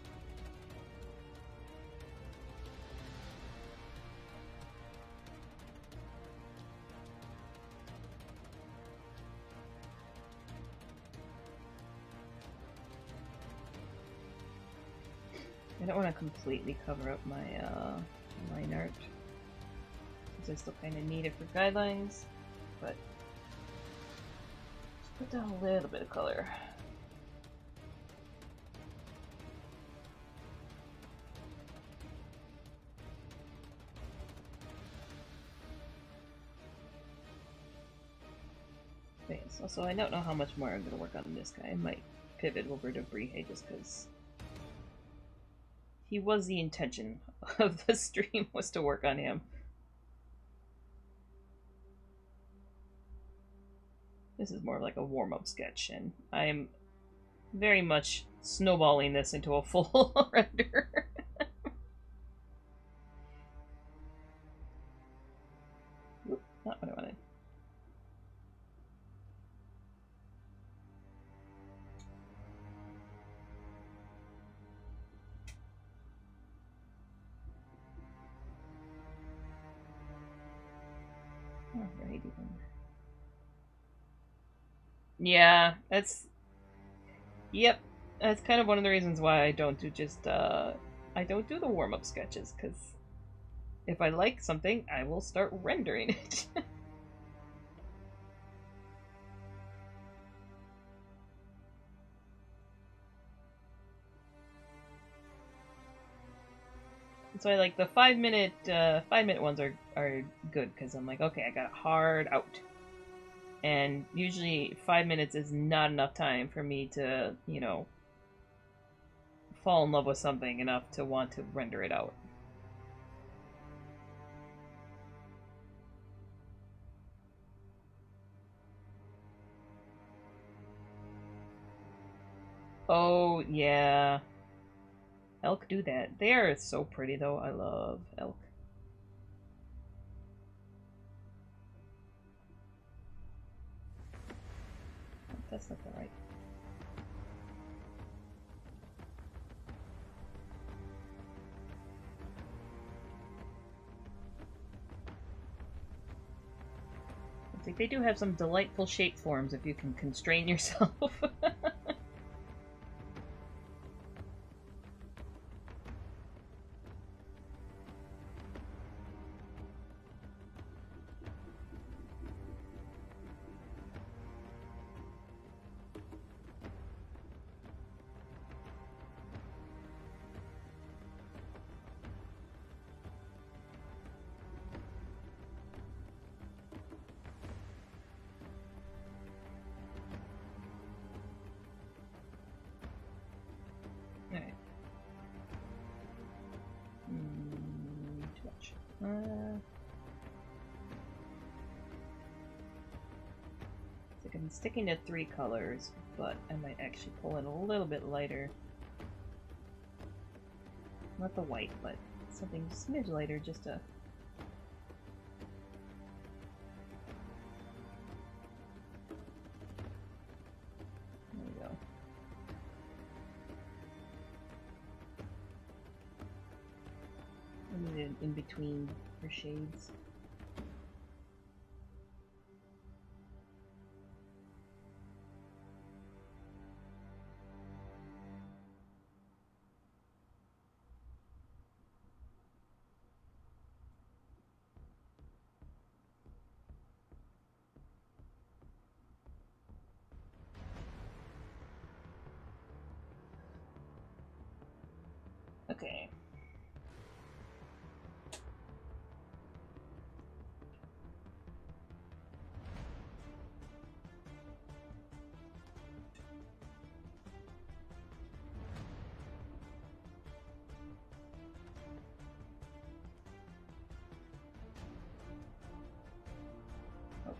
I don't want to completely cover up my line art, because I still kind of need it for guidelines, but just put down a little bit of color. Okay, so I don't know how much more I'm going to work on this guy. I might pivot over to Brejie just because he was the intention of the stream, was to work on him. This is more like a warm-up sketch, and I'm very much snowballing this into a full render. Oop, not what I wanted. Alrighty then. Yeah, yep, that's kind of one of the reasons why I don't do I don't do the warm-up sketches, because if I like something, I will start rendering it. So I like the 5-minute ones are good, because I'm like, okay, I got it hard out. And usually 5 minutes is not enough time for me to, you know, fall in love with something enough to want to render it out. Oh, yeah. Elk do that. They are so pretty, though. I love elk. That's not right. It's like they do have some delightful shape forms if you can constrain yourself. Alright. Too much. It's like I'm sticking to 3 colors, but I might actually pull it a little bit lighter. Not the white, but something smidge lighter just to... There we go. I need it in between for shades. Okay. Oh.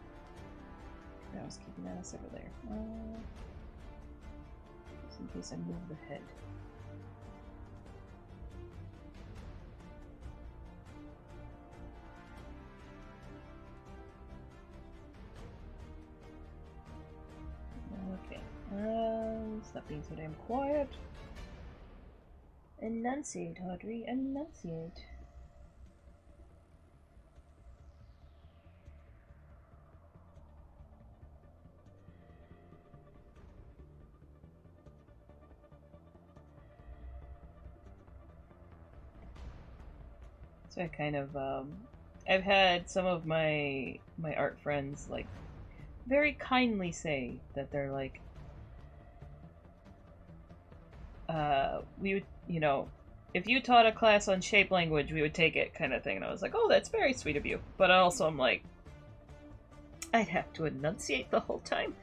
was keeping that as over there. Just in case I move the head. Okay. Stop being so damn quiet. Enunciate, Audrey. Enunciate. So I kind of, I've had some of my art friends, like, very kindly say that they're like, we would, you know, if you taught a class on shape language, we would take it, kind of thing. And I was like, oh, that's very sweet of you. But also, I'm like, I'd have to enunciate the whole time.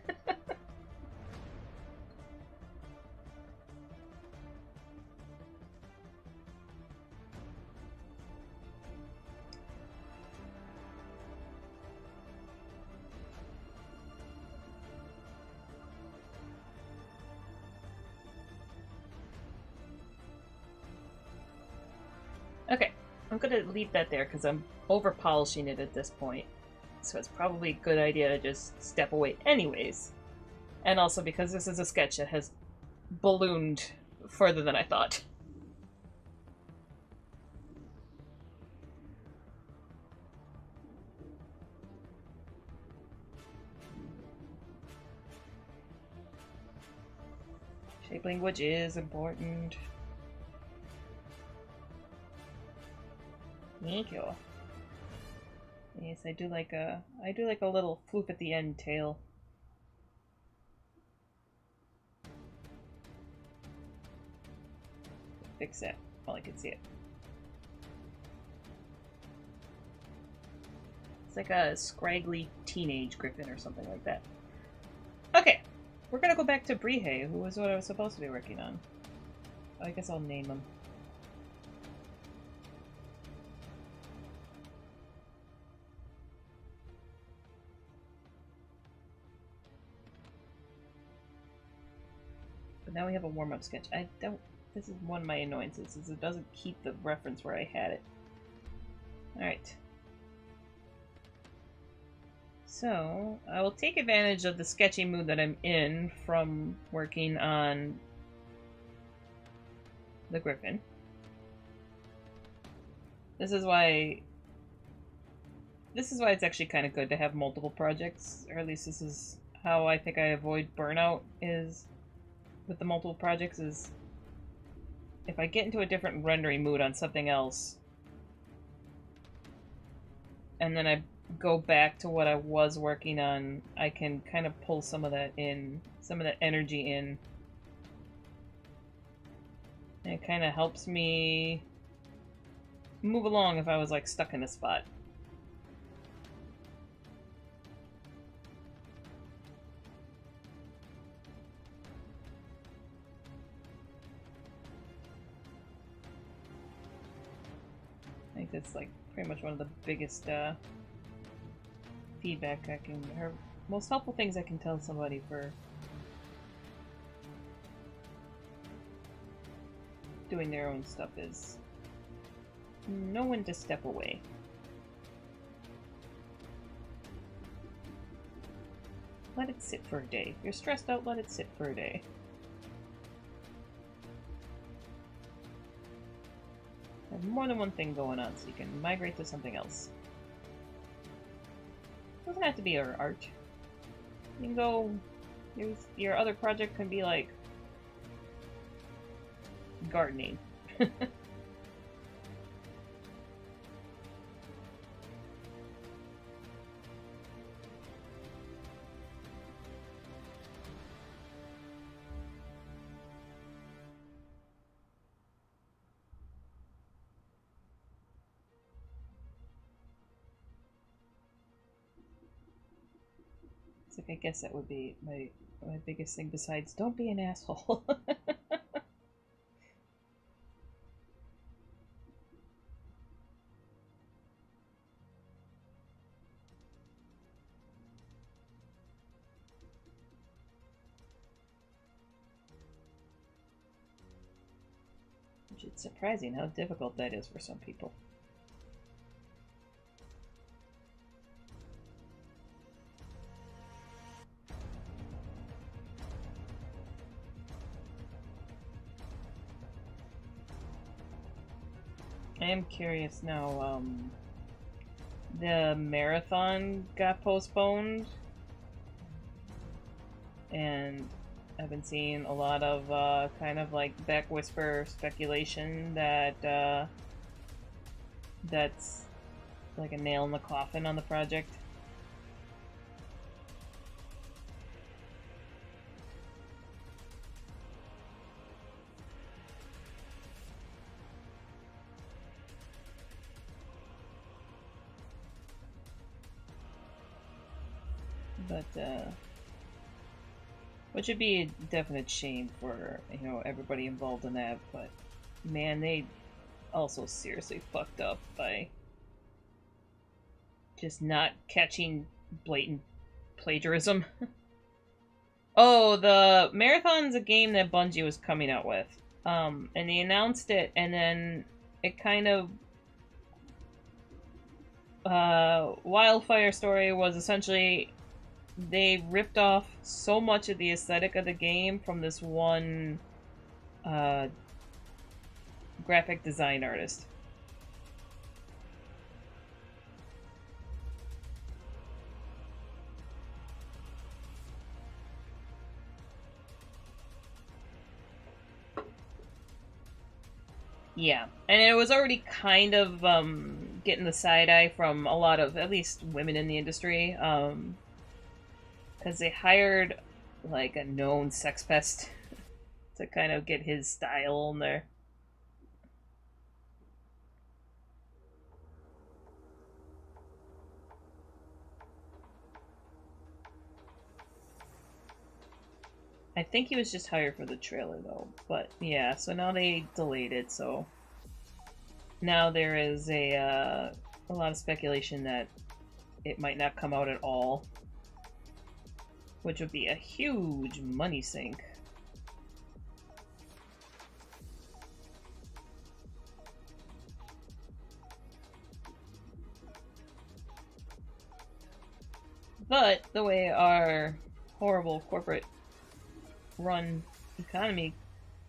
Okay, I'm gonna leave that there because I'm over polishing it at this point. So it's probably a good idea to just step away anyways. And also because this is a sketch that has ballooned further than I thought. Shape language is important. Thank you. Yes, I do like a little floop at the end tail. Fix it while I can see it. It's like a scraggly teenage griffin or something like that. Okay, we're gonna go back to Brejie, who was what I was supposed to be working on. I guess I'll name him. But now we have a warm-up sketch. This is one of my annoyances, is it doesn't keep the reference where I had it. Alright. So, I will take advantage of the sketchy mood that I'm in from working on the griffin. This is why it's actually kind of good to have multiple projects, or at least this is how I think I avoid burnout, is with the multiple projects, is if I get into a different rendering mood on something else and then I go back to what I was working on, I can kind of pull some of that in, some of that energy in. And it kind of helps me move along if I was like stuck in a spot. I think that's like pretty much one of the biggest feedback I can, or most helpful things I can tell somebody for doing their own stuff is know when to step away. Let it sit for a day. If you're stressed out, let it sit for a day. Have more than one thing going on so you can migrate to something else. It doesn't have to be your art. You can go... Your other project can be like... gardening. It's like, I guess that would be my biggest thing besides don't be an asshole. Which is surprising how difficult that is for some people. I am curious now, the marathon got postponed, and I've been seeing a lot of kind of like back whisper speculation that that's like a nail in the coffin on the project. But which would be a definite shame for, you know, everybody involved in that, but man, they also seriously fucked up by just not catching blatant plagiarism. Oh, the Marathon's a game that Bungie was coming out with. And they announced it, and then it kind of Wildfire Story was essentially they ripped off so much of the aesthetic of the game from this one graphic design artist. Yeah, and it was already kind of getting the side eye from a lot of, at least, women in the industry, because they hired like a known sex pest to kind of get his style in there. I think he was just hired for the trailer though, but yeah. So now they delayed it, so now there is a lot of speculation that it might not come out at all, which would be a huge money sink. But the way our horrible corporate run economy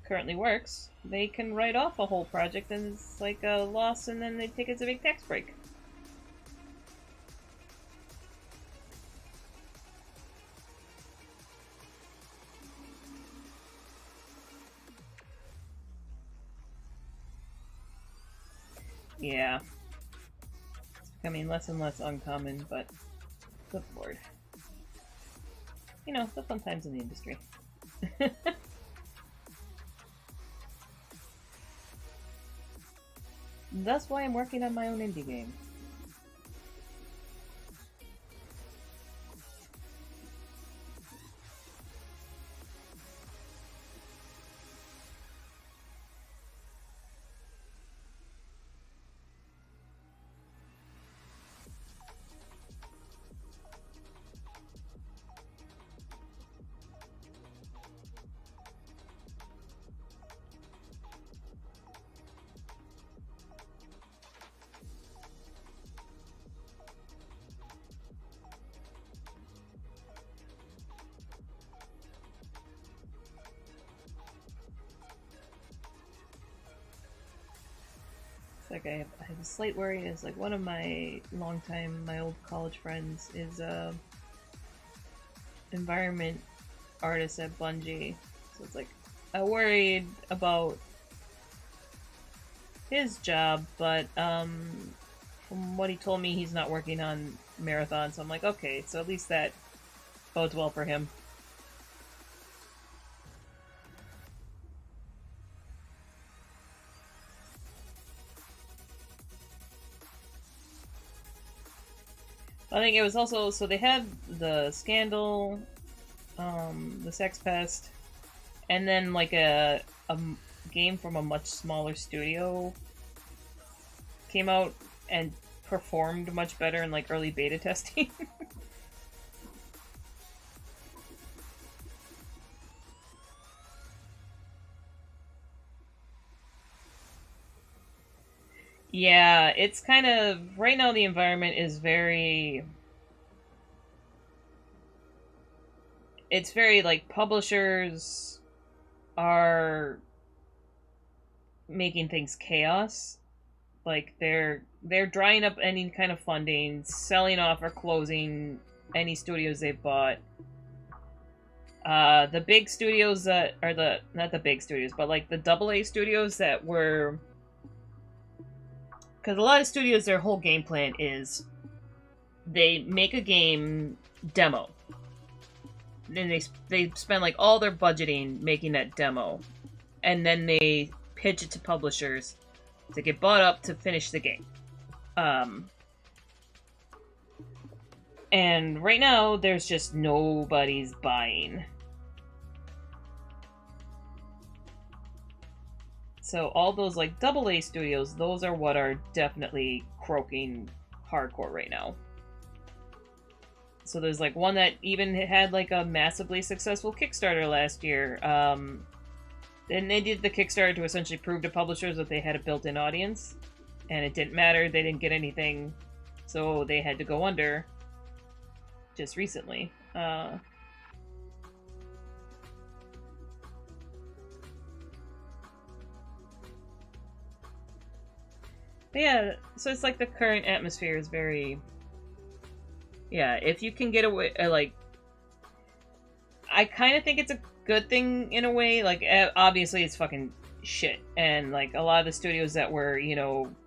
currently works, they can write off a whole project and it's like a loss, and then they take it as a big tax break. Yeah. It's becoming less and less uncommon, but good lord. You know, the fun times in the industry. That's why I'm working on my own indie game. It's like I have a slight worry is like one of my my old college friends is a environment artist at Bungie. So it's like I worried about his job, but from what he told me, he's not working on Marathon, so I'm like, okay, so at least that bodes well for him. I think it was also so they had the scandal, the sex pest, and then like a game from a much smaller studio came out and performed much better in like early beta testing. Yeah, it's kind of right now the environment is very it's very like publishers are making things chaos. Like they're drying up any kind of funding, selling off or closing any studios they've bought. The big studios that are the not the big studios, but like the double A studios that were because a lot of studios their whole game plan is they make a game demo, then they spend like all their budgeting making that demo, and then they pitch it to publishers to get bought up to finish the game. Um, and right now there's just nobody's buying. So all those like double A studios, those are what are definitely croaking hardcore right now. So there's like one that even had like a massively successful Kickstarter last year. And they did the Kickstarter to essentially prove to publishers that they had a built-in audience, and it didn't matter. They didn't get anything, so they had to go under just recently. But yeah, so it's like the current atmosphere is very yeah. If you can get away, like I kind of think it's a good thing in a way. Like obviously it's fucking shit, and like a lot of the studios that were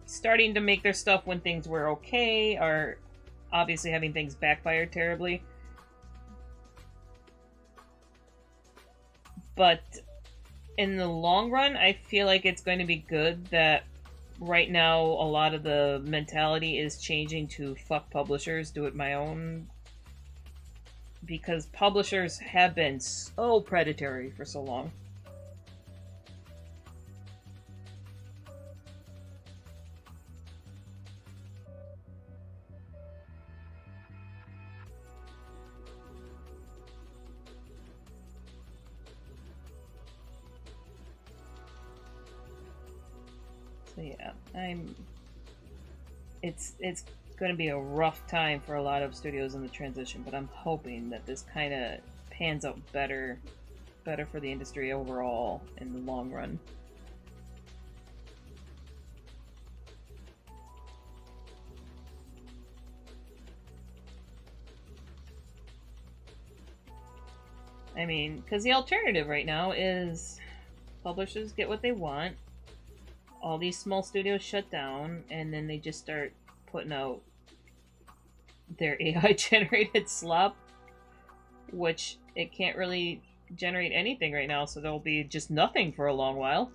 starting to make their stuff when things were okay are obviously having things backfire terribly. But in the long run, I feel like it's going to be good that right now a lot of the mentality is changing to fuck publishers, do it my own, because publishers have been so predatory for so long. So yeah, I'm it's going to be a rough time for a lot of studios in the transition, but I'm hoping that this kind of pans out better for the industry overall in the long run. I mean, because the alternative right now is publishers get what they want, all these small studios shut down, and then they just start putting out their AI generated slop, which it can't really generate anything right now, so there'll be just nothing for a long while.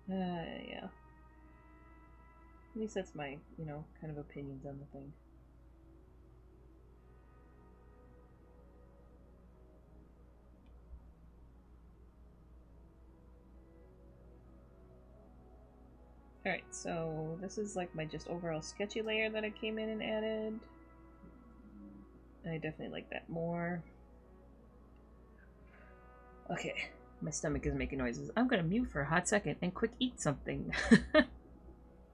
Yeah. At least that's my, kind of opinions on the thing. Alright, so this is like my just overall sketchy layer that I came in and added. I definitely like that more. Okay, my stomach is making noises. I'm gonna mute for a hot second and quick eat something.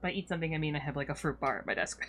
By eat something, I mean I have like a fruit bar at my desk.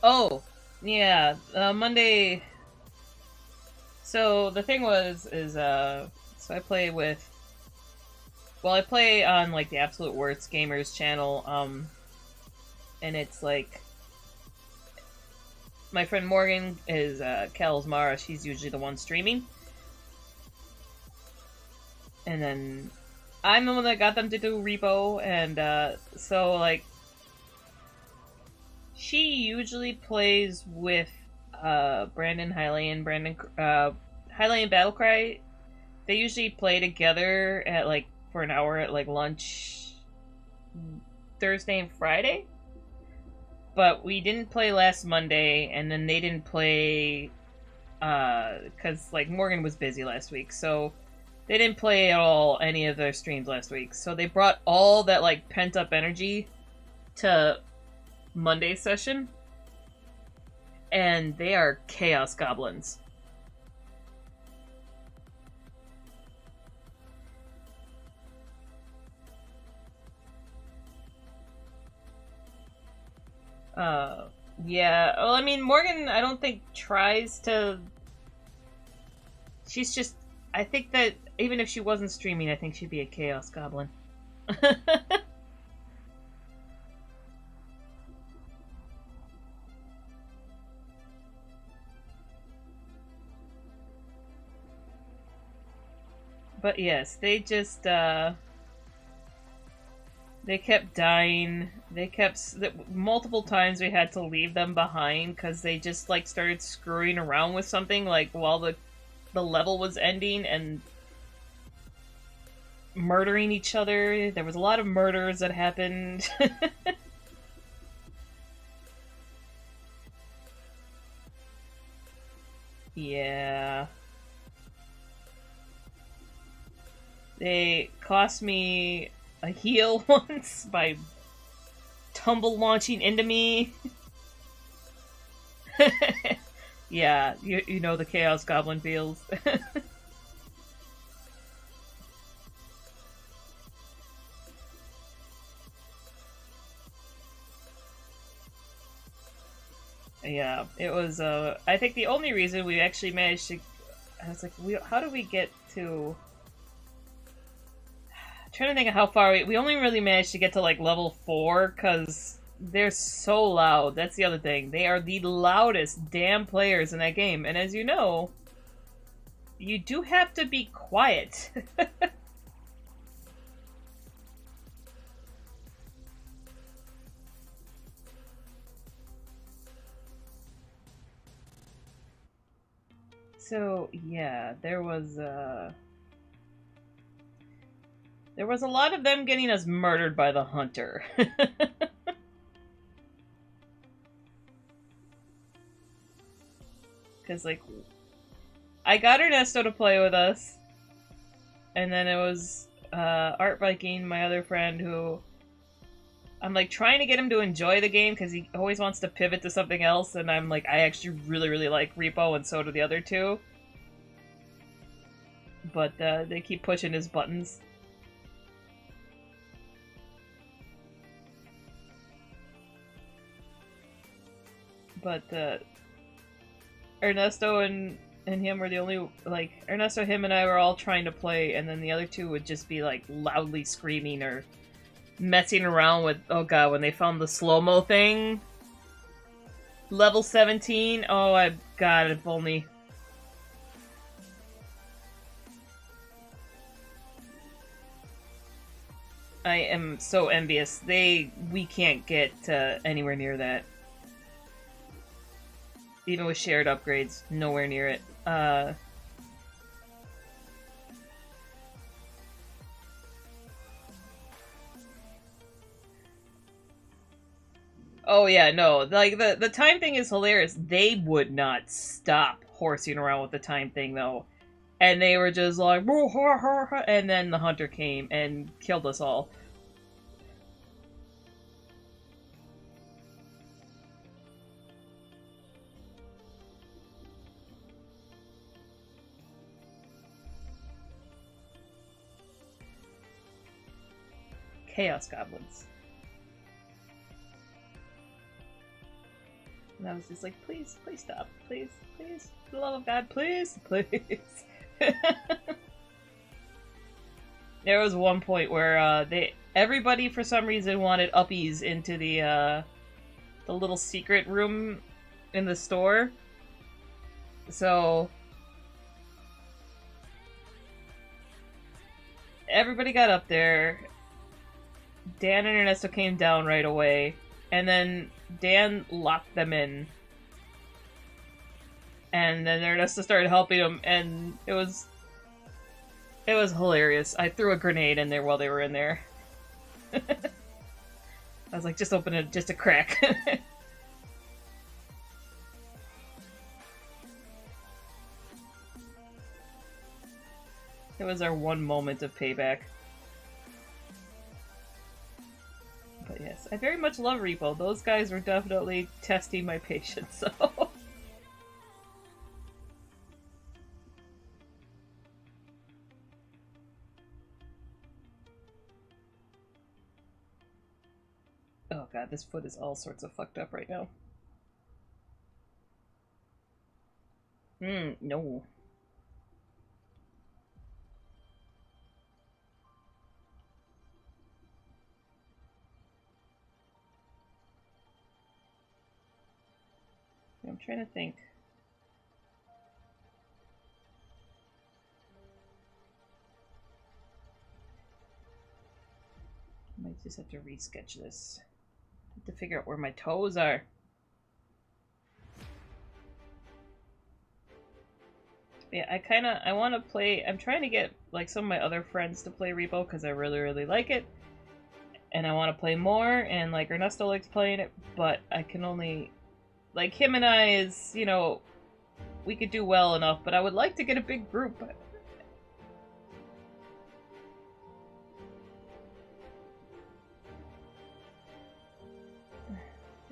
Oh, yeah. Monday. So the thing was, is so I play with. Well, I play on like the Absolute Worst Gamers channel. And it's like my friend Morgan is Kel's Mara. She's usually the one streaming, and then I'm the one that got them to do repo, and so like she usually plays with Brandon Hylian, Hylian Battlecry. They usually play together at like for an hour at like lunch Thursday and Friday. But we didn't play last Monday, and then they didn't play because like Morgan was busy last week, so they didn't play at all any of their streams last week. So they brought all that like pent up energy to Monday's session, and they are chaos goblins. Uh, yeah. Well, I mean, Morgan, I don't think tries to. She's just. I think that even if she wasn't streaming, I think she'd be a chaos goblin. But yes, they just they kept dying. They kept multiple times we had to leave them behind because they just like started screwing around with something like while the level was ending and murdering each other. There was a lot of murders that happened. Yeah. They cost me a heal once by tumble launching into me. Yeah, you know the Chaos Goblin feels. Yeah, it was. I think the only reason we actually managed to, I was like, how do we get to? I'm trying to think of how far we only really managed to get to like level 4 because they're so loud. That's the other thing. They are the loudest damn players in that game, and as you know, you do have to be quiet. So yeah, there was a lot of them getting us murdered by the hunter. Because like I got Ernesto to play with us, and then it was Art Viking, my other friend, who I'm like trying to get him to enjoy the game because he always wants to pivot to something else, and I'm like I actually really like Repo, and so do the other two, but they keep pushing his buttons. But Ernesto and him were the only like Ernesto, him, and I were all trying to play, and then the other two would just be like loudly screaming or messing around with. Oh god, when they found the slow mo thing, level 17. Oh, I god, if only. I am so envious. We can't get anywhere near that. Even with shared upgrades, nowhere near it. Oh yeah, no. Like the time thing is hilarious. They would not stop horsing around with the time thing though. And they were just like and then the hunter came and killed us all. Chaos goblins. And I was just like, please, please stop. Please, please. For the love of God, please, please. There was one point where everybody for some reason wanted uppies into the little secret room in the store. So everybody got up there. Dan and Ernesto came down right away, and then Dan locked them in. And then Ernesto started helping them, and it was hilarious. I threw a grenade in there while they were in there. I was like, just open it, just a crack. It was our one moment of payback. But yes, I very much love Repo. Those guys were definitely testing my patience, so... Oh god, this foot is all sorts of fucked up right now. No. I'm trying to think. I might just have to resketch this. I have to figure out where my toes are. Yeah, I want to play... I'm trying to get, like, some of my other friends to play Repo, because I really, really like it. And I want to play more, and, like, Ernesto likes playing it, but I can only... Like, him and I is, you know... We could do well enough, but I would like to get a big group.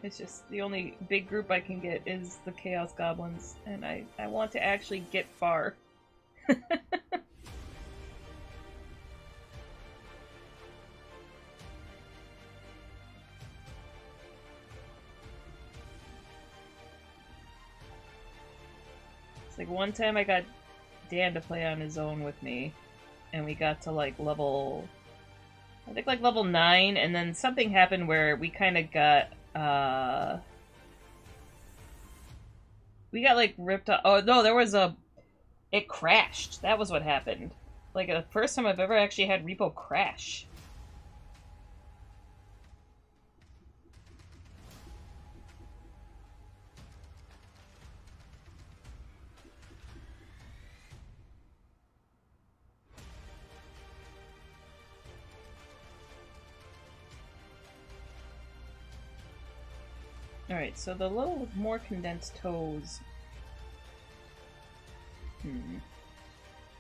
It's just the only big group I can get is the Chaos Goblins, and I want to actually get far. It's like one time I got Dan to play on his own with me, and we got to like level... I think like level 9, and then something happened where we kind of got... we got like ripped off. Oh no, there was a... It crashed. That was what happened. Like the first time I've ever actually had Repo crash. Alright, so the little more condensed toes...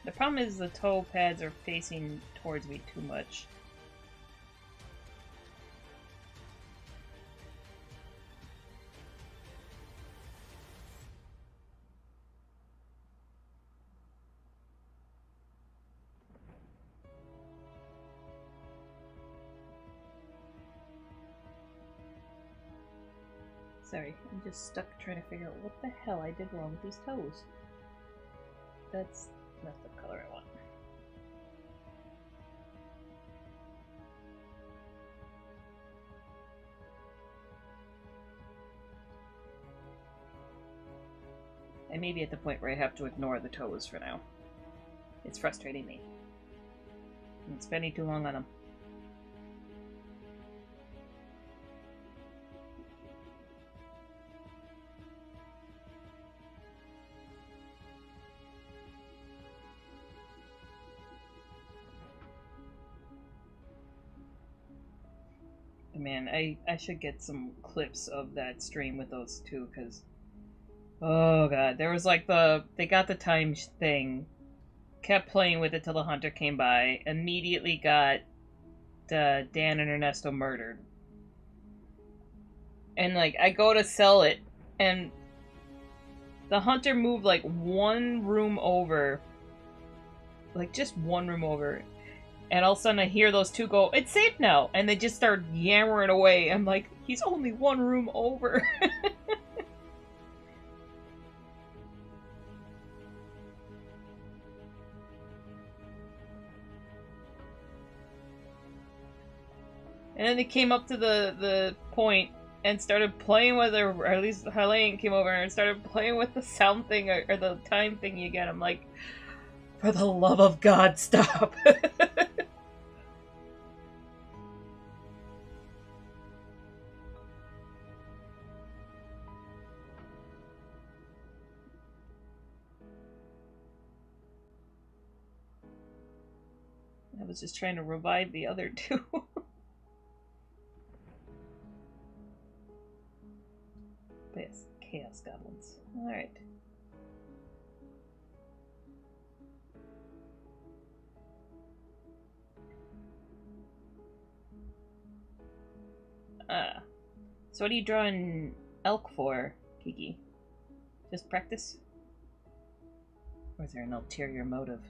The problem is the toe pads are facing towards me too much. Sorry, I'm just stuck trying to figure out what the hell I did wrong with these toes. That's not the color I want. I may be at the point where I have to ignore the toes for now. It's frustrating me. I'm spending too long on them. Man, I should get some clips of that stream with those two, because... Oh god, there was like they got the time thing, kept playing with it till the hunter came by, immediately got Dan and Ernesto murdered. And like, I go to sell it, and the hunter moved like one room over, like just one room over, and all of a sudden I hear those two go, "It's safe now!" And they just start yammering away. I'm like, he's only one room over. And then they came up to the point and started playing with her, or at least Helene came over and started playing with the sound thing or the time thing you get. I'm like, for the love of God, stop. I was just trying to revive the other two. But yes, Chaos Goblins. Alright. So what are you drawing elk for, Kiki? Just practice? Or is there an ulterior motive?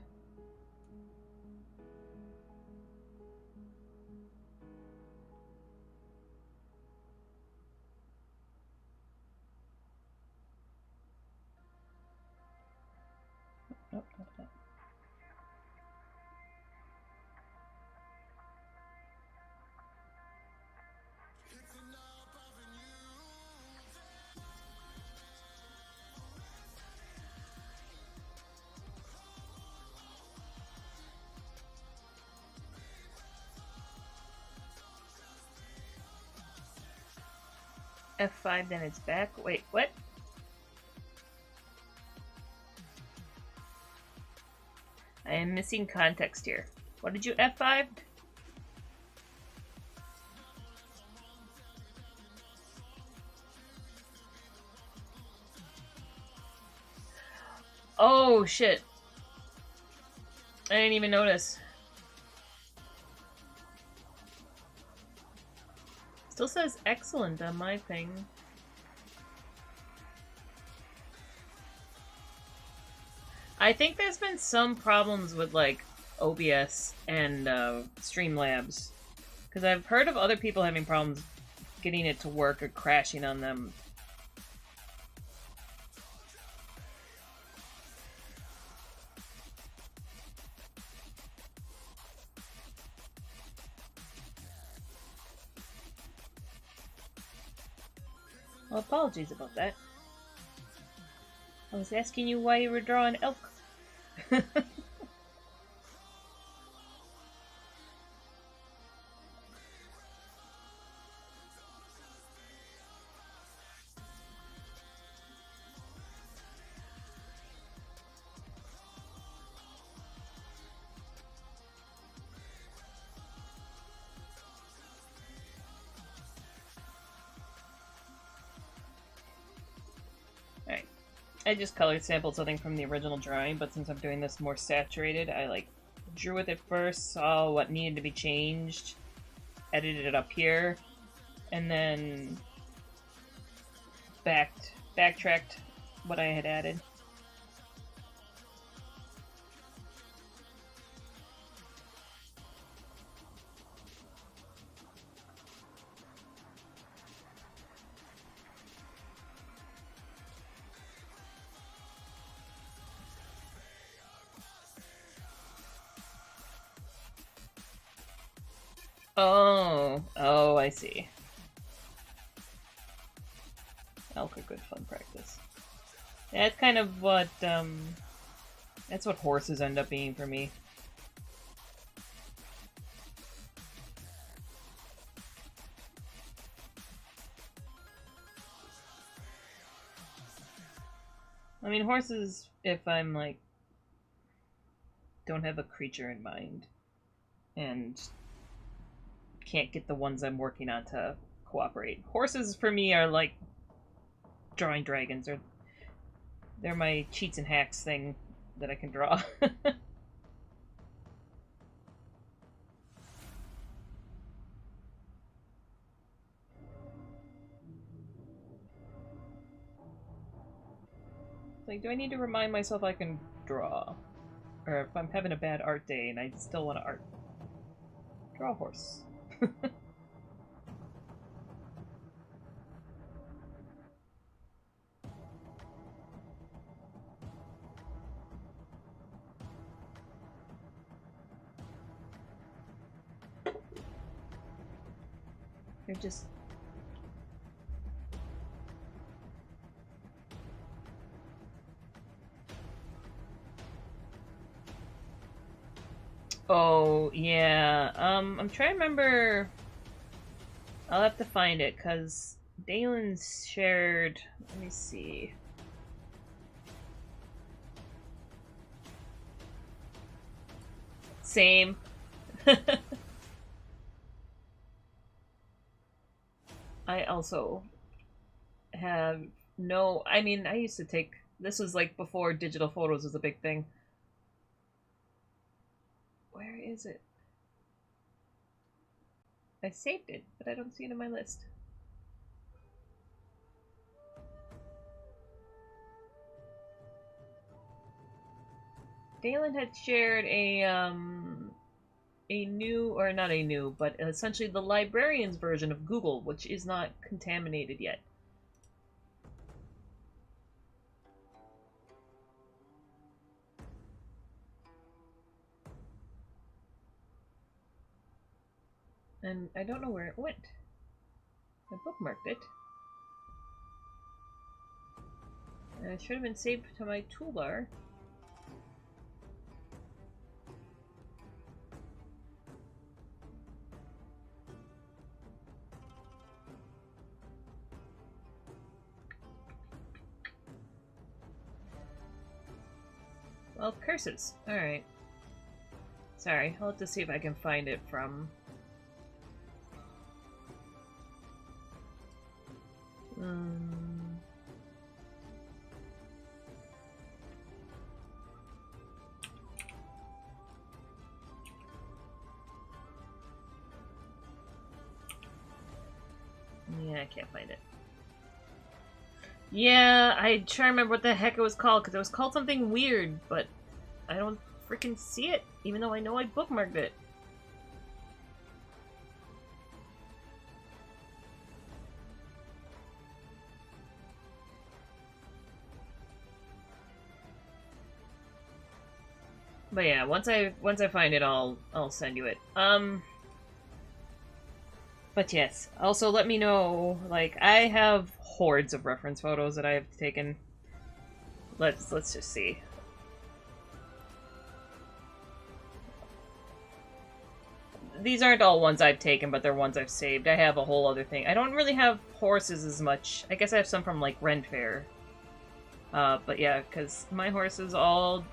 Nope, nope, nope. F5, then it's back. Wait, what? I am missing context here. What did you F5? Oh, shit. I didn't even notice. Still says excellent on my thing. I think there's been some problems with, like, OBS and Streamlabs. Because I've heard of other people having problems getting it to work or crashing on them. Well, apologies about that. I was asking you why you were drawing elk. Alright. I just color sampled something from the original drawing, but since I'm doing this more saturated, I like drew with it first, saw what needed to be changed, edited it up here, and then backtracked what I had added. Oh, I see. Elk are good fun practice. Yeah, that's kind of what, that's what horses end up being for me. I mean, horses, if I'm, like, don't have a creature in mind, and can't get the ones I'm working on to cooperate. Horses, for me, are like drawing dragons, or they're my cheats and hacks thing that I can draw. Like, do I need to remind myself I can draw? Or if I'm having a bad art day and I still want to art, draw a horse. They're just... Oh, yeah. I'm trying to remember... I'll have to find it, because Dalen's shared... Let me see. Same. I also have no... I mean, I used to take... This was like before digital photos was a big thing. Where is it? I saved it, but I don't see it in my list. Dalen had shared a new, or not a new, but essentially the librarian's version of Google, which is not contaminated yet. And I don't know where it went. I bookmarked it. And it should have been saved to my toolbar. Well, curses. Alright. Sorry, I'll have to see if I can find it from... Yeah, I can't find it. Yeah, I try to remember what the heck it was called, because it was called something weird, but I don't freaking see it, even though I know I bookmarked it. But yeah, once I find it, I'll send you it. But yes, also let me know. Like, I have hordes of reference photos that I have taken. Let's just see. These aren't all ones I've taken, but they're ones I've saved. I have a whole other thing. I don't really have horses as much. I guess I have some from, like, Ren Fair. But yeah, because my horses all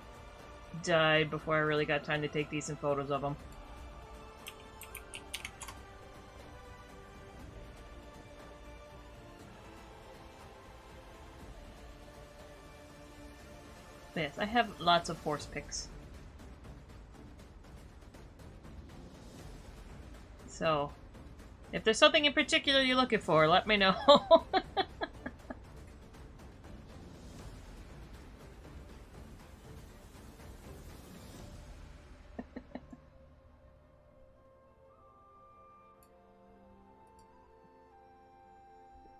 died before I really got time to take decent photos of them. But yes, I have lots of horse pics. So, if there's something in particular you're looking for, let me know.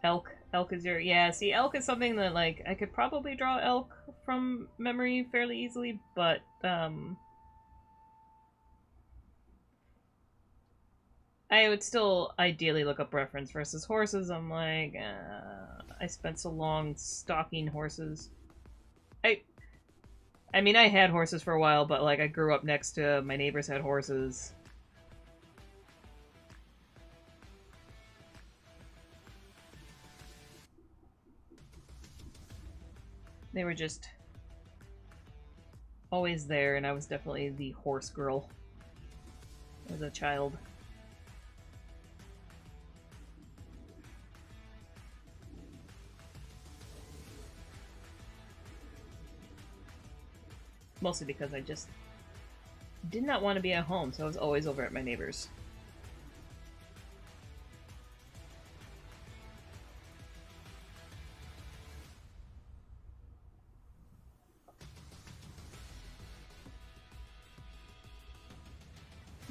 Elk. Elk is your... Yeah, see, elk is something that, like, I could probably draw elk from memory fairly easily, but, I would still ideally look up reference versus horses. I'm like, I spent so long stalking horses. I mean, I had horses for a while, but, like, I grew up next to... My neighbors had horses. They were just always there, and I was definitely the horse girl as a child. Mostly because I just did not want to be at home, so I was always over at my neighbor's.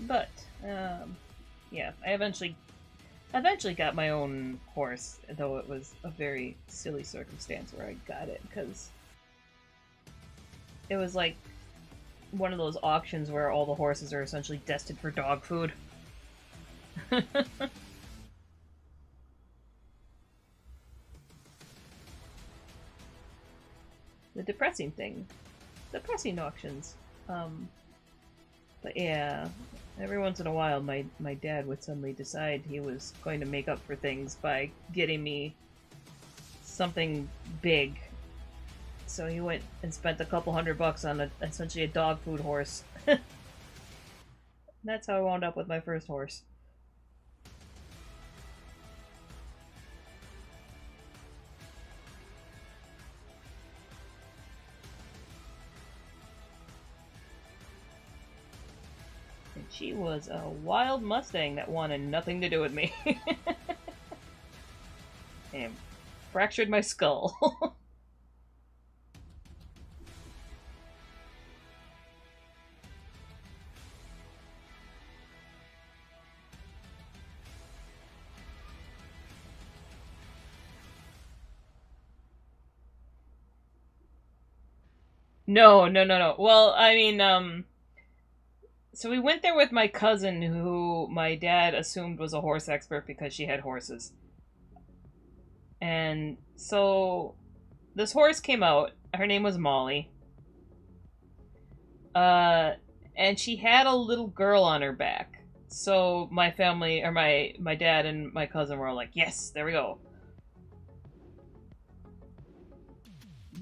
But, yeah, I eventually got my own horse, though it was a very silly circumstance where I got it, because it was like one of those auctions where all the horses are essentially destined for dog food. the depressing thing. Depressing auctions. But yeah, every once in a while, my dad would suddenly decide he was going to make up for things by getting me something big. So he went and spent a couple $100 on essentially a dog food horse. That's how I wound up with my first horse. And she was a wild Mustang that wanted nothing to do with me. And fractured my skull. No, no, no, no. Well, I mean, so we went there with my cousin, who my dad assumed was a horse expert because she had horses. And so this horse came out. Her name was Molly. Uh, and she had a little girl on her back. So my family, or my dad and my cousin were all like, "Yes, there we go."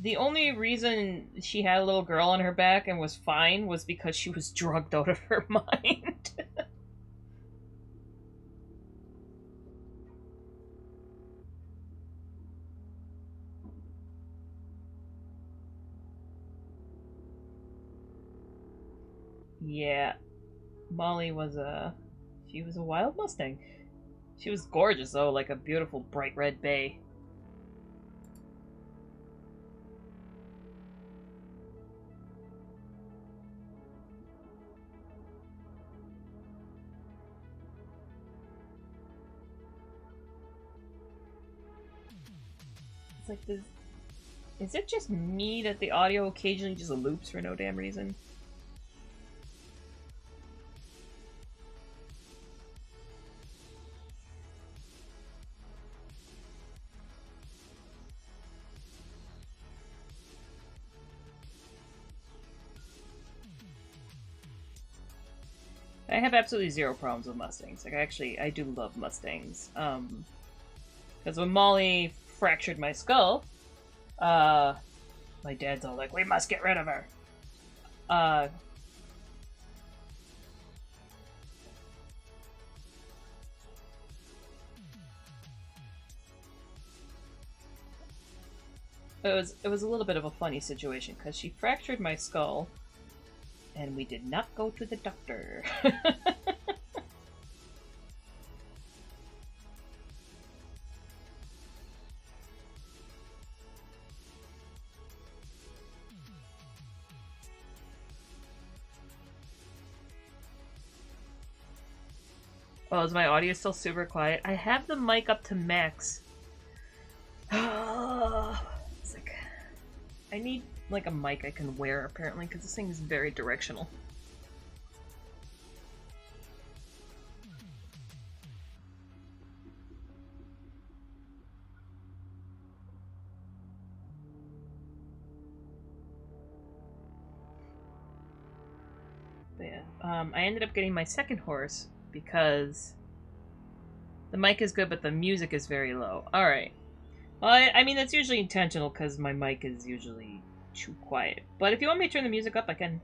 The only reason she had a little girl on her back and was fine was because she was drugged out of her mind. Yeah, Molly was she was a wild Mustang. She was gorgeous though, like a beautiful bright red bay. It's like this. Is it just me that the audio occasionally just loops for no damn reason? I have absolutely zero problems with Mustangs. Like, actually, I do love Mustangs. Because when Molly fractured my skull, uh, my dad's all like, "We must get rid of her." Uh, it was a little bit of a funny situation because she fractured my skull, and we did not go to the doctor. Oh, is my audio still super quiet? I have the mic up to max. It's like I need like a mic I can wear apparently because this thing is very directional. But yeah, I ended up getting my second horse because the mic is good, but the music is very low. All right. Well, I mean that's usually intentional because my mic is usually too quiet. But if you want me to turn the music up, I can.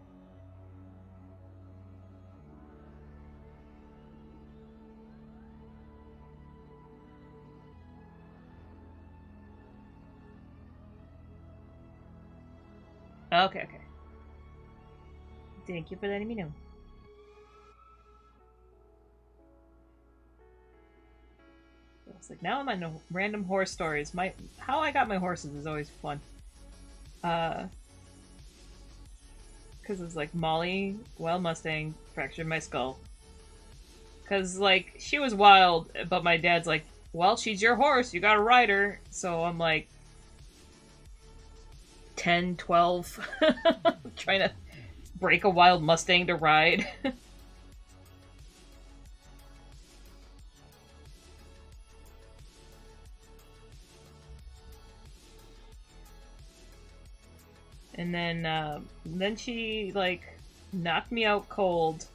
Okay, okay. Thank you for letting me know. It's like now I'm on no random horse stories. How I got my horses is always fun. Uh, because it's like Molly, wild Mustang, fractured my skull. Because like she was wild, but my dad's like, well, she's your horse. You gotta ride her. So I'm like 10, 12, trying to break a wild Mustang to ride. And then she, like, knocked me out cold.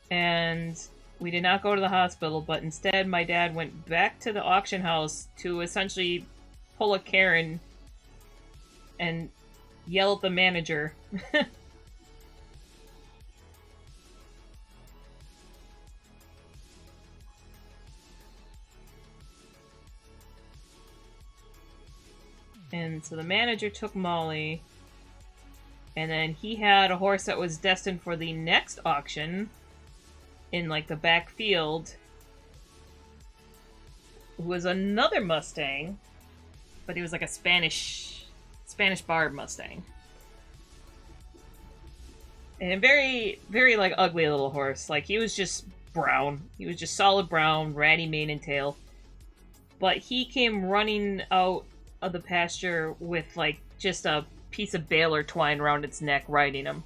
And we did not go to the hospital, but instead my dad went back to the auction house to essentially pull a Karen and yell at the manager. And so the manager took Molly, and then he had a horse that was destined for the next auction in, like, the back field, who was another Mustang, but he was like a Spanish Barb Mustang. And a very, very, like, ugly little horse. Like, he was just brown. He was just solid brown, ratty mane and tail. But he came running out of the pasture with, like, just a piece of baler twine around its neck, riding him.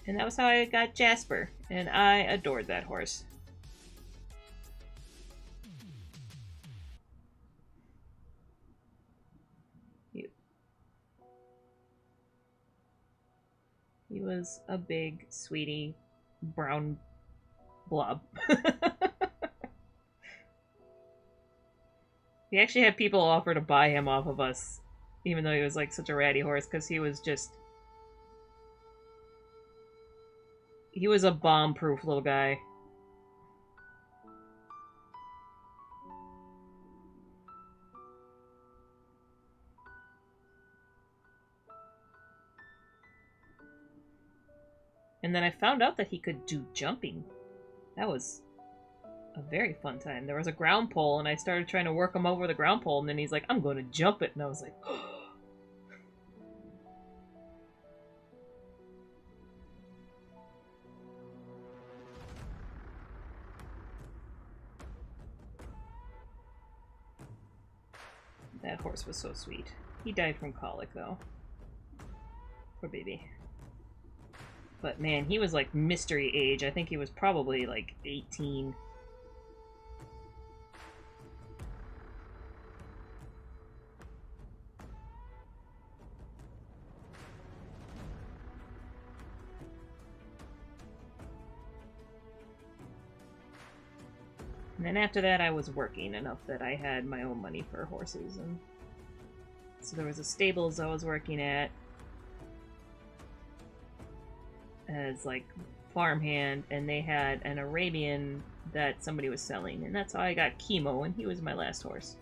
And that was how I got Jasper. And I adored that horse. He was a big, sweetie, brown blob. He actually had people offer to buy him off of us, even though he was, like, such a ratty horse, because he was just... He was a bomb-proof little guy. And then I found out that he could do jumping. That was a very fun time. There was a ground pole, and I started trying to work him over the ground pole, and then he's like, I'm going to jump it. And I was like, oh. That horse was so sweet. He died from colic, though. Poor baby. But man, he was like mystery age. I think he was probably like 18. And then after that, I was working enough that I had my own money for horses. And so there was a stables I was working at as, like, farmhand, and they had an Arabian that somebody was selling. And that's how I got Chemo, and he was my last horse.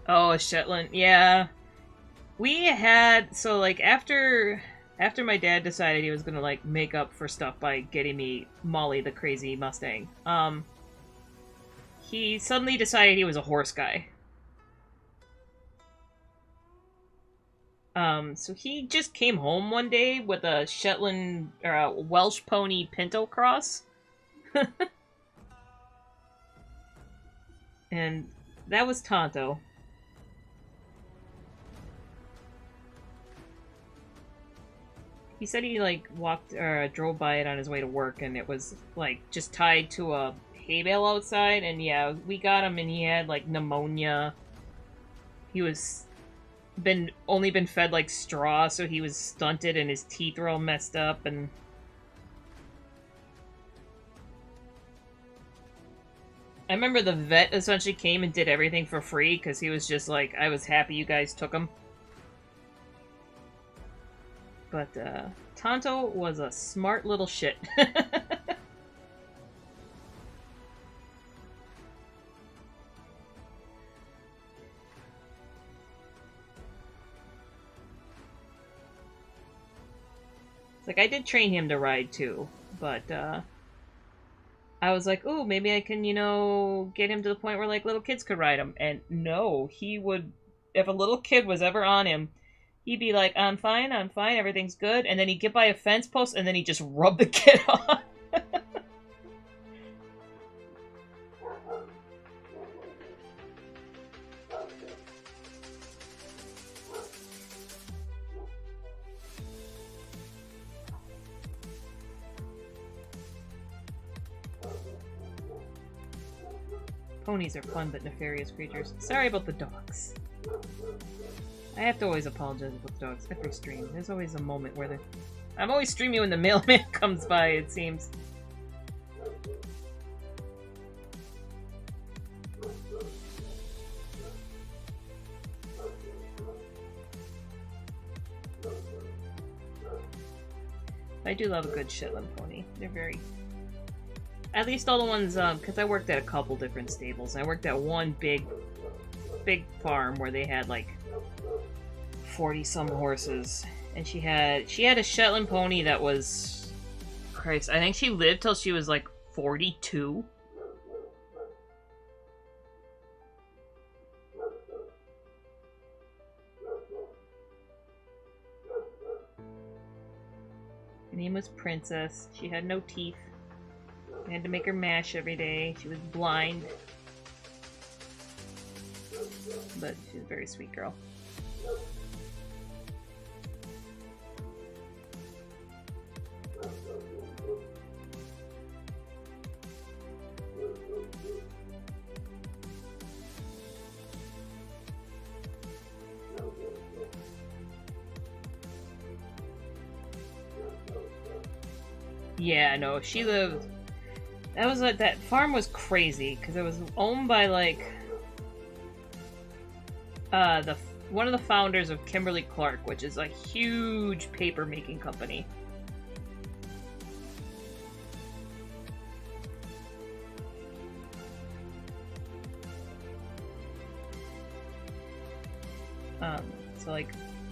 Oh, a Shetland. Yeah. We had... So, like, after my dad decided he was gonna, like, make up for stuff by getting me Molly, the crazy Mustang, he suddenly decided he was a horse guy. So he just came home one day with a Shetland... or a Welsh pony Pinto cross. And that was Tonto. He said he, like, walked or drove by it on his way to work, and it was, like, just tied to a hay bale outside. And yeah, we got him, and he had, like, pneumonia. He was only been fed, like, straw, so he was stunted, and his teeth were all messed up. And I remember the vet essentially came and did everything for free because he was just like, I was happy you guys took him. But, Tonto was a smart little shit. It's like, I did train him to ride, too. But, I was like, ooh, maybe I can, you know, get him to the point where, like, little kids could ride him. And no, he would... If a little kid was ever on him, he'd be like, I'm fine, everything's good. And then he'd get by a fence post, and then he'd just rub the kid off. Ponies are fun but nefarious creatures. Sorry about the dogs. I have to always apologize about the dogs every stream. There's always a moment where they're... I'm always streaming when the mailman comes by, it seems. I do love a good Shetland pony. They're very... At least all the ones, because I worked at a couple different stables. I worked at one big farm where they had, like, 40-some horses. And she had a Shetland pony that was... Christ, I think she lived till she was, like, 42. Her name was Princess. She had no teeth. I had to make her mash every day. She was blind. But she's a very sweet girl. Yeah, no, she lived... That farm was crazy, because it was owned by, like... one of the founders of Kimberly-Clark, which is a huge paper-making company. So, like,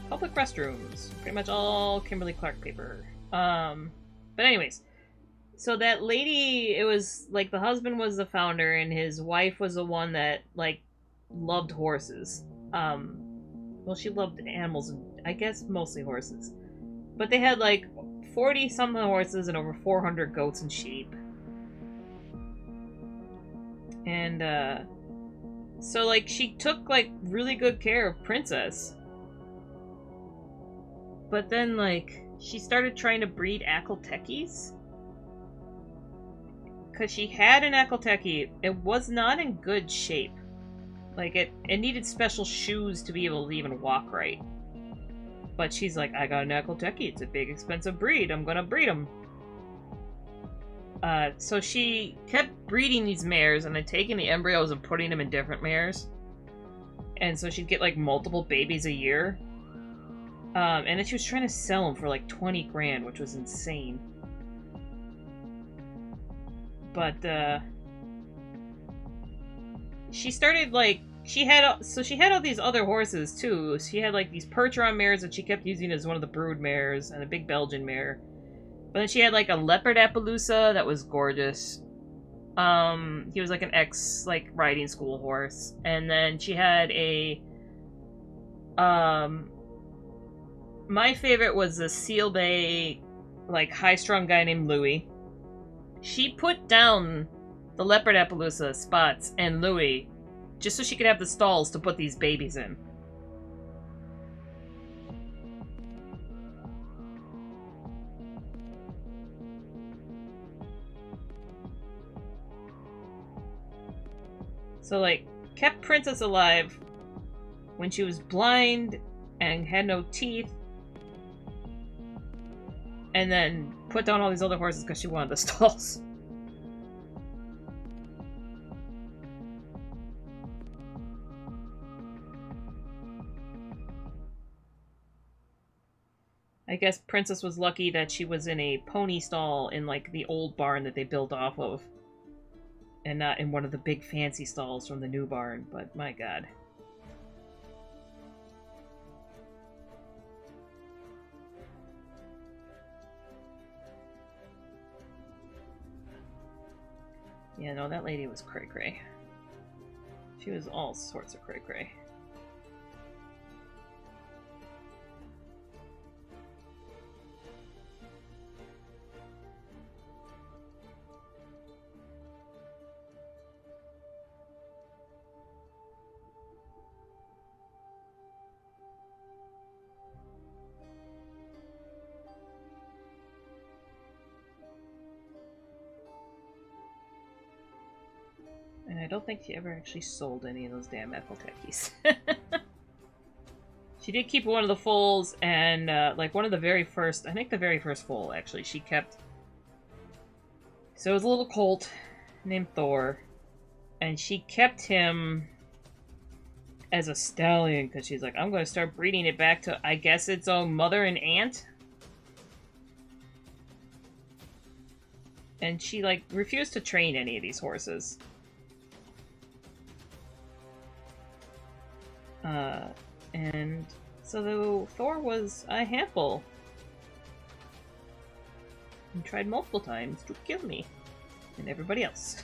public restrooms. Pretty much all Kimberly-Clark paper. But anyways, so that lady, it was, like, the husband was the founder, and his wife was the one that, like, loved horses. Well, she loved animals, and I guess mostly horses. But they had, like, 40-something horses and over 400 goats and sheep. And, so, like, she took, like, really good care of Princess. But then, like, she started trying to breed Akhal-Tekis. Because she had an Akhal-Teki. It was not in good shape. Like, it needed special shoes to be able to even walk right. But she's like, I got an Akhal-Teki. It's a big, expensive breed. I'm gonna breed them. So she kept breeding these mares and then taking the embryos and putting them in different mares. And so she'd get, like, multiple babies a year. And then she was trying to sell them for, like, 20 grand, which was insane. But, she started, like, she had all these other horses, too. She had, like, these Percheron mares that she kept using as one of the brood mares, and a big Belgian mare. But then she had, like, a leopard Appaloosa that was gorgeous. He was, like, an like, riding school horse. And then she had a, my favorite was a Seal Bay, like, high-strung guy named Louis. She put down the leopard Appaloosa, Spots, and Louis just so she could have the stalls to put these babies in. So, like, kept Princess alive when she was blind and had no teeth, and then put down all these other horses because she wanted the stalls. I guess Princess was lucky that she was in a pony stall in, like, the old barn that they built off of. And not in one of the big fancy stalls from the new barn, but my god. Yeah, no, that lady was cray-cray. She was all sorts of cray-cray. And I don't think she ever actually sold any of those damn apple tackies. She did keep one of the foals, and like one of the very first, I think the very first foal actually, she kept. So it was a little colt named Thor, and she kept him as a stallion because she's like, I'm going to start breeding it back to, I guess, its own mother and aunt. And she like refused to train any of these horses. And so the Thor was a handful. And tried multiple times to kill me. And everybody else.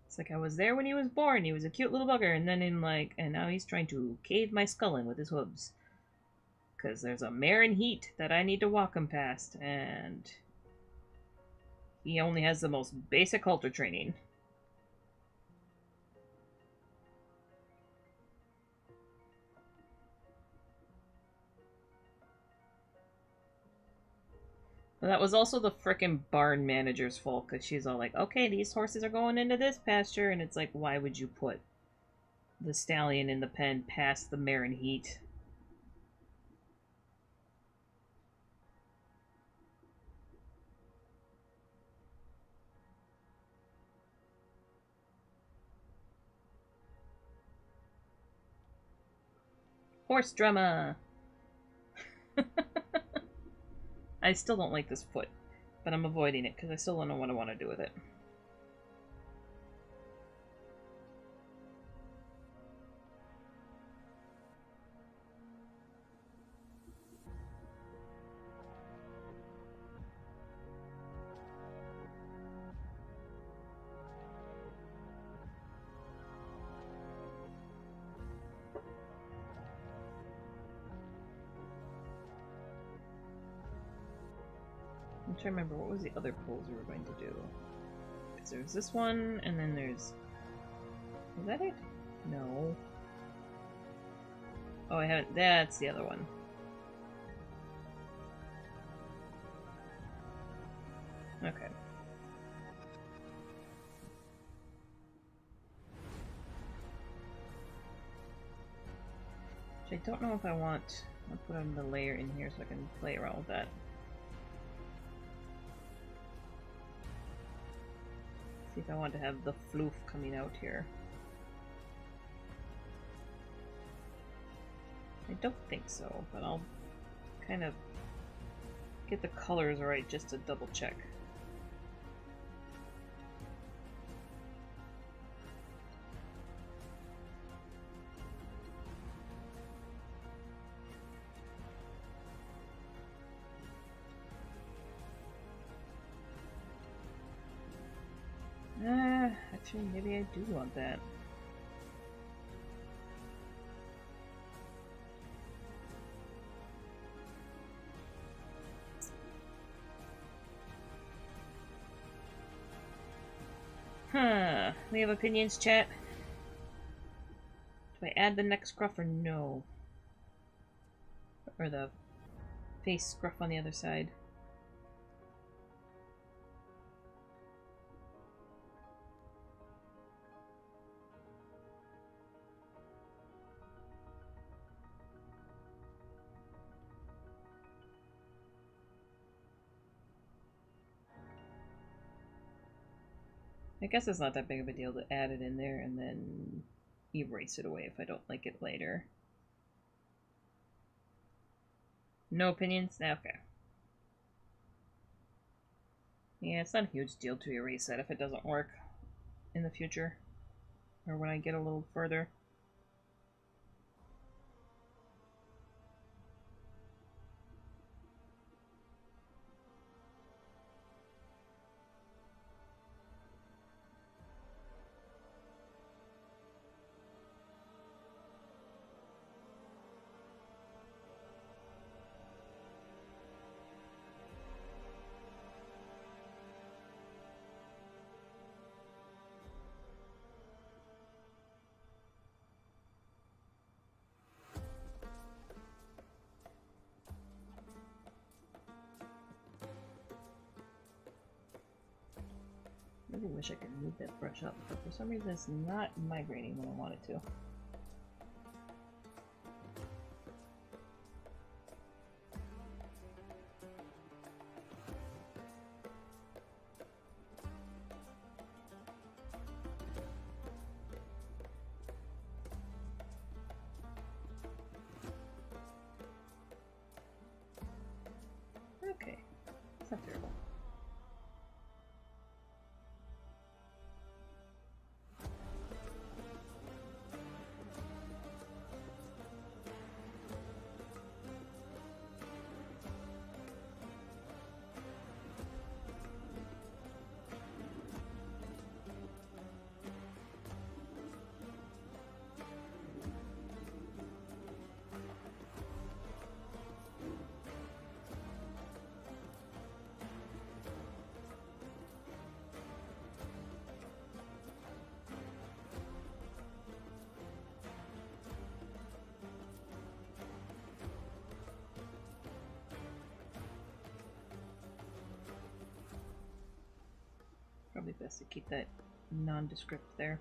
It's like I was there when he was born. He was a cute little bugger. And then and now he's trying to cave my skull in with his hooves. Because there's a mare in heat that I need to walk him past, and he only has the most basic halter training. But that was also the frickin' barn manager's fault, because she's all like, okay, these horses are going into this pasture, and it's like, why would you put the stallion in the pen past the mare in heat? Horse drama! I still don't like this foot, but I'm avoiding it because I still don't know what I want to do with it. I'm trying to remember, what was the other pulls we were going to do? Because there's this one, and then there's... Is that it? No. Oh, I haven't... That's the other one. Okay. Which I don't know if I want... I'll put on the layer in here so I can play around with that. See if I want to have the floof coming out here. I don't think so, but I'll kind of get the colors right just to double check. Actually, maybe I do want that. Huh. We have opinions, chat? Do I add the neck scruff or no? Or the face scruff on the other side? I guess it's not that big of a deal to add it in there and then erase it away if I don't like it later. No opinions? Okay. Yeah, it's not a huge deal to erase that if it doesn't work in the future. Or when I get a little further. really wish I could move that brush up, but for some reason it's not migrating when I want it to. Okay, it's not terrible. Probably best to keep that nondescript there.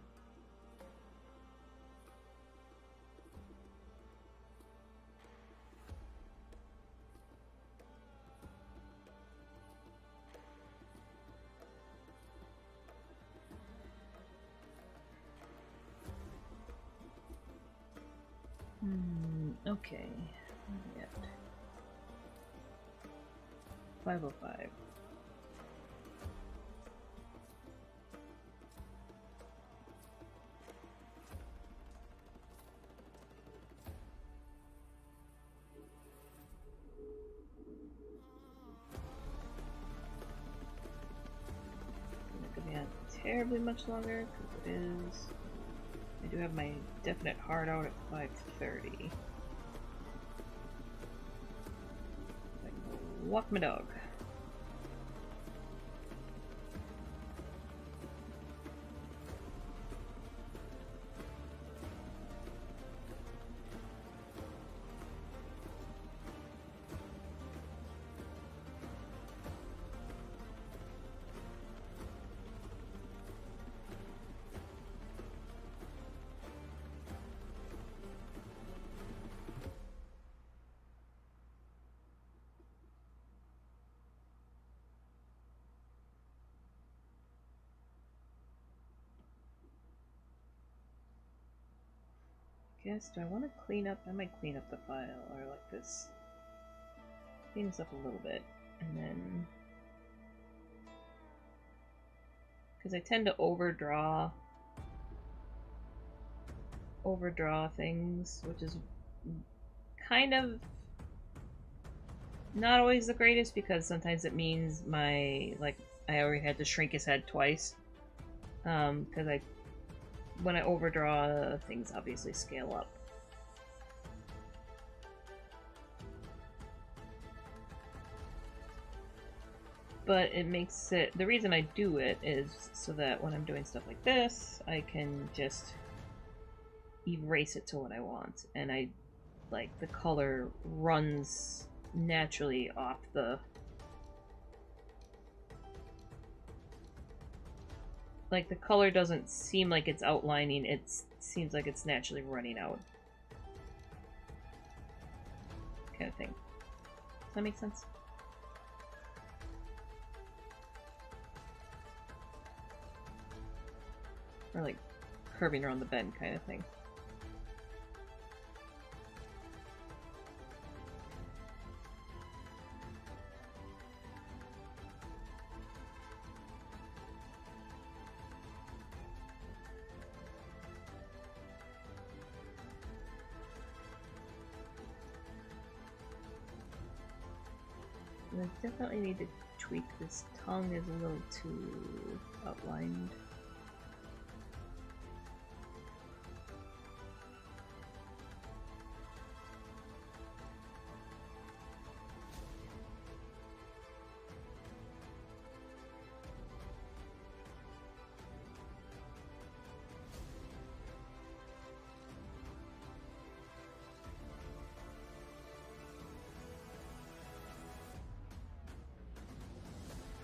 Okay. Yet. 505. Not gonna be on terribly much longer because it is. I do have my definite hard out at 5:30. I can go walk my dog. Guess, do I want to clean up? I might clean up the file, or like this. Clean this up a little bit, and then... Because I tend to overdraw things, which is kind of not always the greatest, because sometimes it means my, like, I already had to shrink his head twice. Because when I overdraw, things obviously scale up. But it makes it, the reason I do it is so that when I'm doing stuff like this, I can just erase it to what I want. And like, the color runs naturally off the... Like, the color doesn't seem like it's outlining, it seems like it's naturally running out. Kind of thing. Does that make sense? Or like, curving around the bend kind of thing. I definitely need to tweak this tongue, is a little too outlined.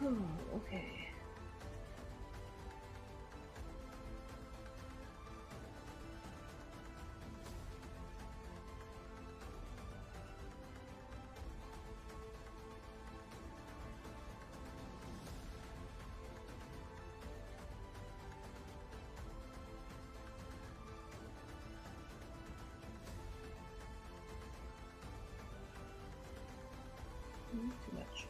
Oh, okay. Too much.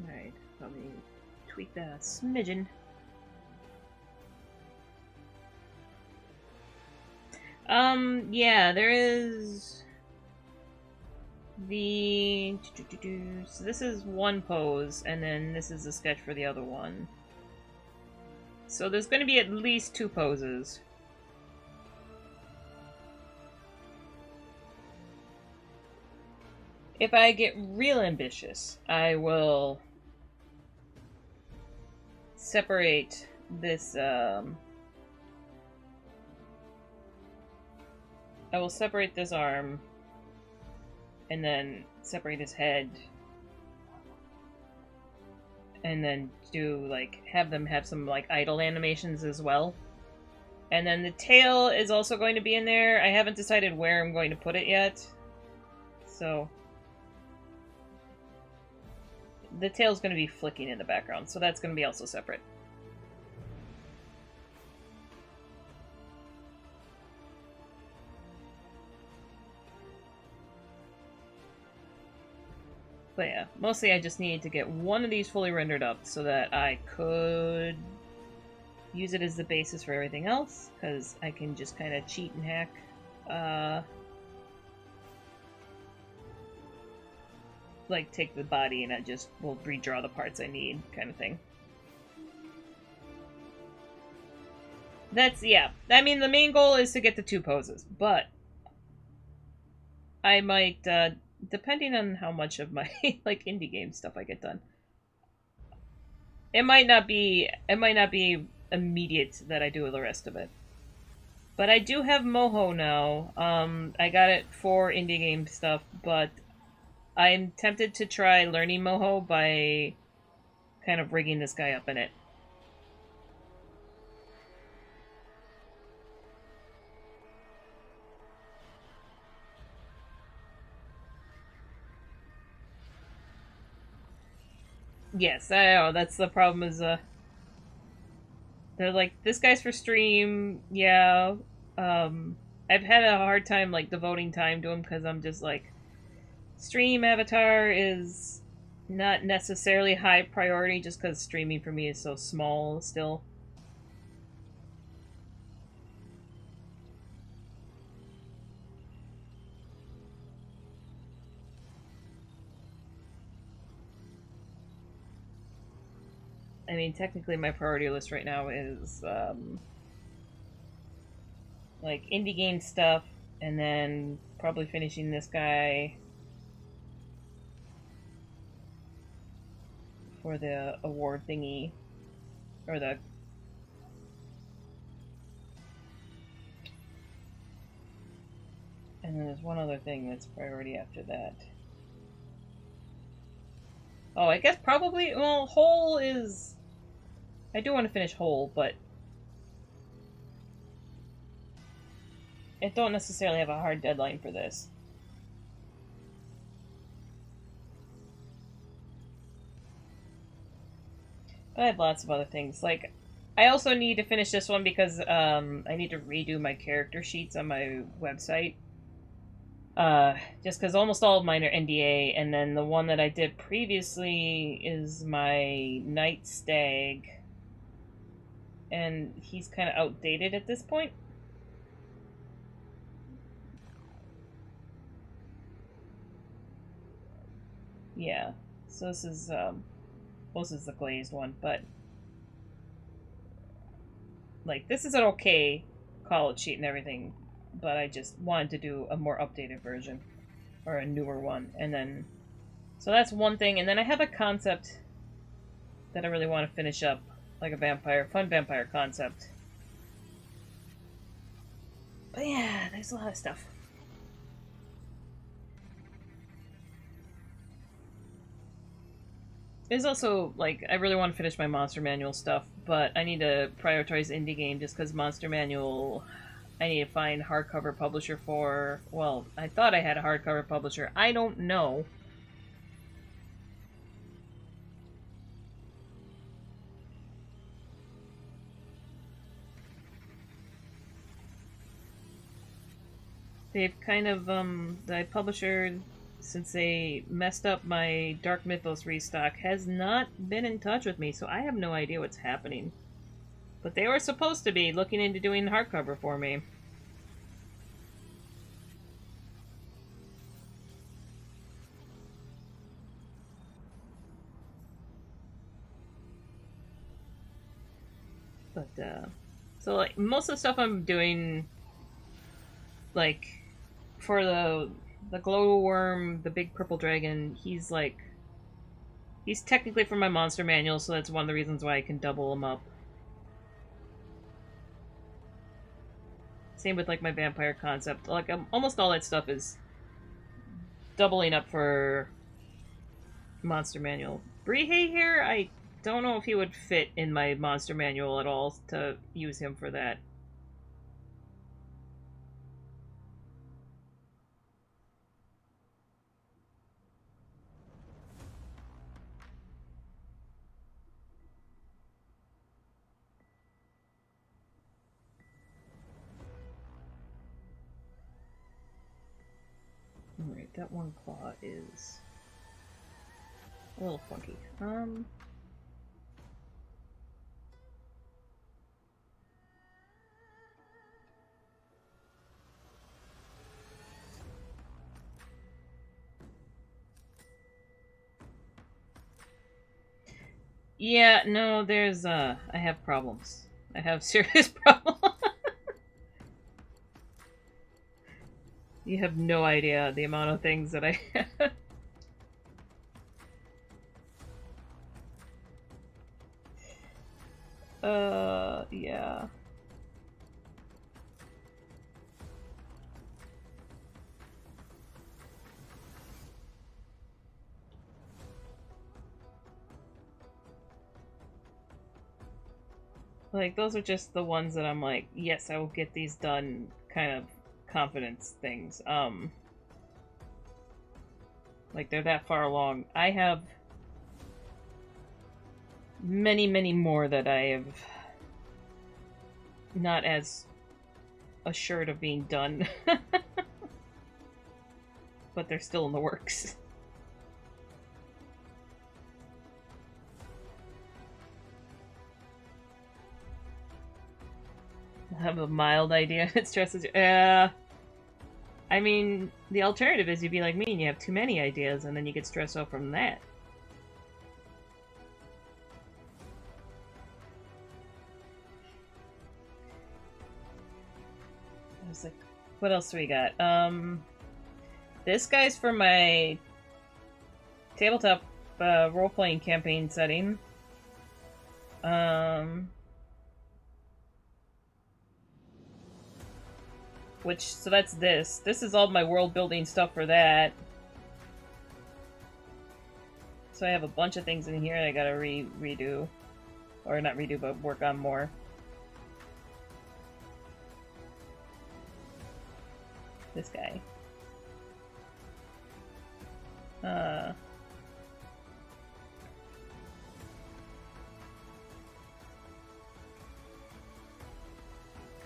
Alright, probably tweak that a smidgen. Yeah, there is the... So this is one pose, and then this is the sketch for the other one. So there's going to be at least 2 poses. If I get real ambitious, I will separate this, I will separate this arm, and then separate his head, and then do, like, have them have some, like, idle animations as well. And then the tail is also going to be in there. I haven't decided where I'm going to put it yet. So the tail's going to be flicking in the background, so that's going to be also separate. But yeah, mostly I just need to get one of these fully rendered up so that I could use it as the basis for everything else, because I can just kind of cheat and hack. Like, take the body and I just will redraw the parts I need, kind of thing. That's, yeah. I mean, the main goal is to get the 2 poses, but I might, depending on how much of my, like, indie game stuff I get done, it might not be immediate that I do the rest of it. But I do have Moho now. I got it for indie game stuff, but I'm tempted to try learning Moho by kind of rigging this guy up in it. Yes, I know, that's the problem is, they're like, this guy's for stream, yeah. I've had a hard time, like, devoting time to him because I'm just like, stream avatar is not necessarily high priority just because streaming for me is so small still. I mean, technically my priority list right now is, like, indie game stuff, and then probably finishing this guy for the award thingy, or the... And then there's one other thing that's priority after that. Oh, I guess probably, well, Whole is... I do want to finish Whole, but I don't necessarily have a hard deadline for this. But I have lots of other things. Like, I also need to finish this one because I need to redo my character sheets on my website. Just because almost all of mine are NDA, and then the one that I did previously is my Night Stag, and he's kind of outdated at this point. Yeah, so this is the glazed one, but like, this is an okay call it sheet and everything, but I just wanted to do a more updated version or a newer one. And then, so that's one thing. And then I have a concept that I really want to finish up, like a fun vampire concept. But yeah, there's a lot of stuff. There's also, like, I really want to finish my Monster Manual stuff, but I need to prioritize indie game just because Monster Manual, I need to find hardcover publisher for. Well, I thought I had a hardcover publisher. I don't know. They've kind of, the publisher, since they messed up my Dark Mythos restock, has not been in touch with me, so I have no idea what's happening. But they were supposed to be looking into doing hardcover for me. But, so, like, most of the stuff I'm doing, like, for the glowworm, the big purple dragon, he's, like, he's technically from my Monster Manual, so that's one of the reasons why I can double him up. Same with, like, my vampire concept. Like, almost all that stuff is doubling up for Monster Manual. Brejie here, I don't know if he would fit in my Monster Manual at all to use him for that. Alright, that one claw is a little funky. Yeah, no, there's, I have problems. I have serious problems. You have no idea the amount of things that I have. Yeah. Like, those are just the ones that I'm like, yes, I will get these done kind of confidence things. Like, they're that far along. I have many, many more that I have not as assured of being done. But they're still in the works. I have a mild idea. It stresses you. I mean, the alternative is you'd be like me and you have too many ideas and then you get stressed out from that. I was like, what else do we got? This guy's for my tabletop role-playing campaign setting. So that's this. This is all my world-building stuff for that. So I have a bunch of things in here that I gotta redo. Or not redo, but work on more. This guy.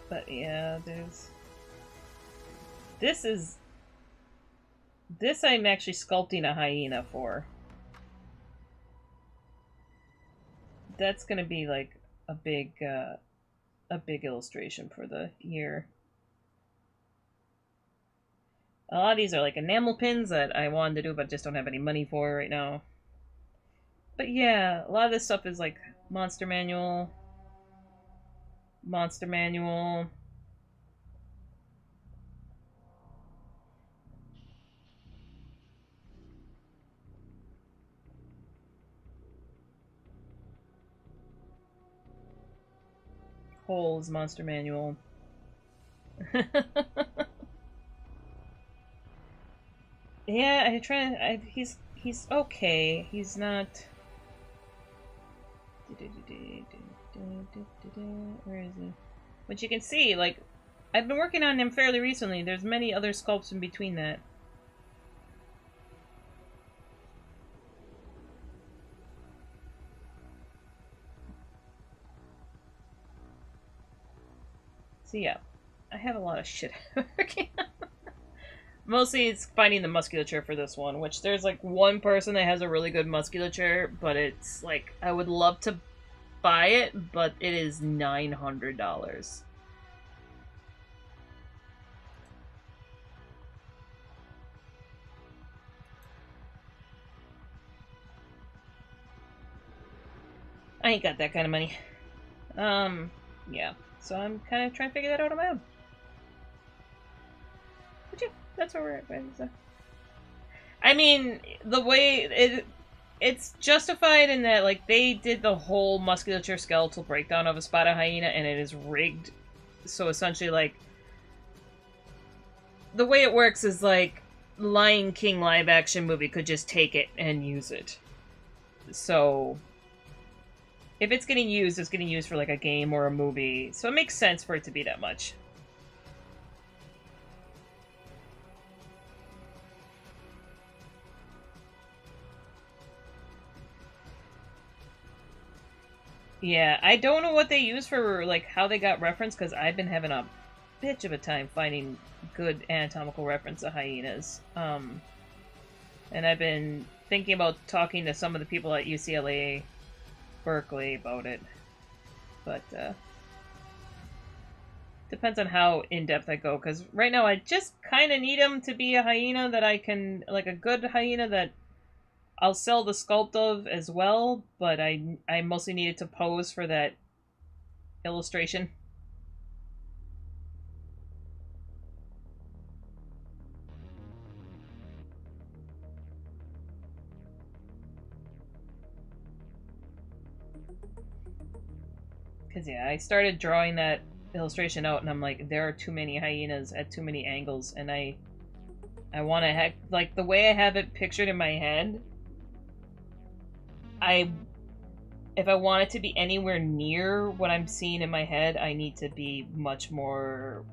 But yeah, there's... This I'm actually sculpting a hyena for. That's gonna be like a big illustration for the year. A lot of these are like enamel pins that I wanted to do but just don't have any money for right now. But yeah, a lot of this stuff is like Monster Manual. Cole's monster manual. Yeah, I try. He's okay. He's not. Where is he? But you can see, like, I've been working on him fairly recently. There's many other sculpts in between that. So yeah, I have a lot of shit working on. Mostly it's finding the musculature for this one, which there's like one person that has a really good musculature, but it's like I would love to buy it, but it is $900. I ain't got that kind of money. Yeah. So I'm kind of trying to figure that out on my own. But yeah, that's where we're at. So. I mean, the way it's justified in that like they did the whole musculature skeletal breakdown of a spotted hyena and it is rigged. So essentially like the way it works is like Lion King live action movie could just take it and use it. So if it's getting used, it's getting used for like a game or a movie. So it makes sense for it to be that much. Yeah, I don't know what they use for like how they got reference because I've been having a bitch of a time finding good anatomical reference of hyenas. And I've been thinking about talking to some of the people at UCLA Berkeley about it. But depends on how in-depth I go, because right now I just kind of need him to be a hyena that I can, like a good hyena that I'll sell the sculpt of as well, but I mostly needed to pose for that illustration. Because, yeah, I started drawing that illustration out, and I'm like, there are too many hyenas at too many angles, and I want to have, like, the way I have it pictured in my head, I if I want it to be anywhere near what I'm seeing in my head, I need to be much more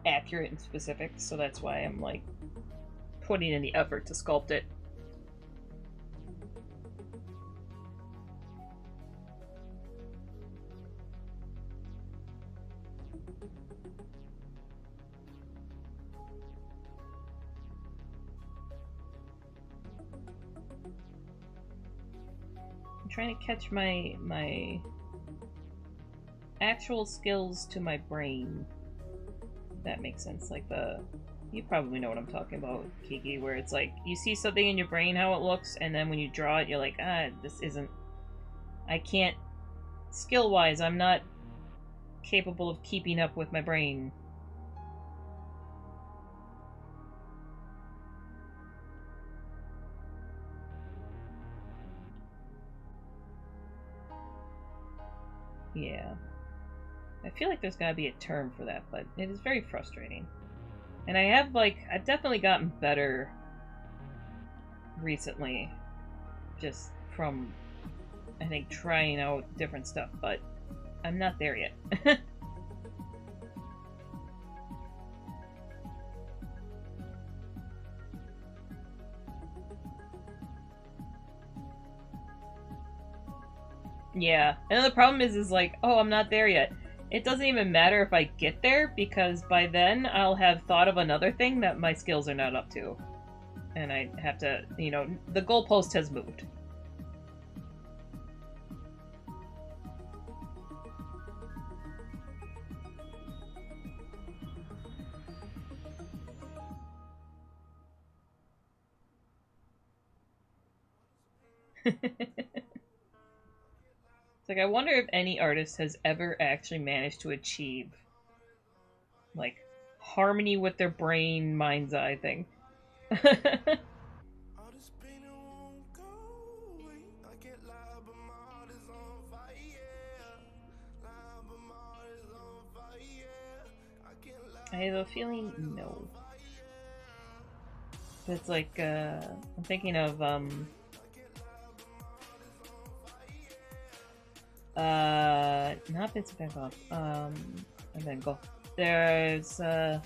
accurate and specific. So that's why I'm like putting in the effort to sculpt it. I'm trying to catch my actual skills to my brain. If that makes sense. Like you probably know what I'm talking about, Kiki, where it's like you see something in your brain how it looks, and then when you draw it, you're like, this isn't. I can't. Skill wise, I'm not capable of keeping up with my brain. Yeah. I feel like there's gotta be a term for that, but it is very frustrating. And I've definitely gotten better recently, just from, I think, trying out different stuff, but I'm not there yet. Yeah. And the problem is like, oh, I'm not there yet. It doesn't even matter if I get there, because by then I'll have thought of another thing that my skills are not up to. And I have to, the goalpost has moved. It's like, I wonder if any artist has ever actually managed to achieve, like, harmony with their brain, mind's eye thing. I have a feeling no. But it's like, I'm thinking of, not Vincent Van Gogh, Van Gogh. There's, guy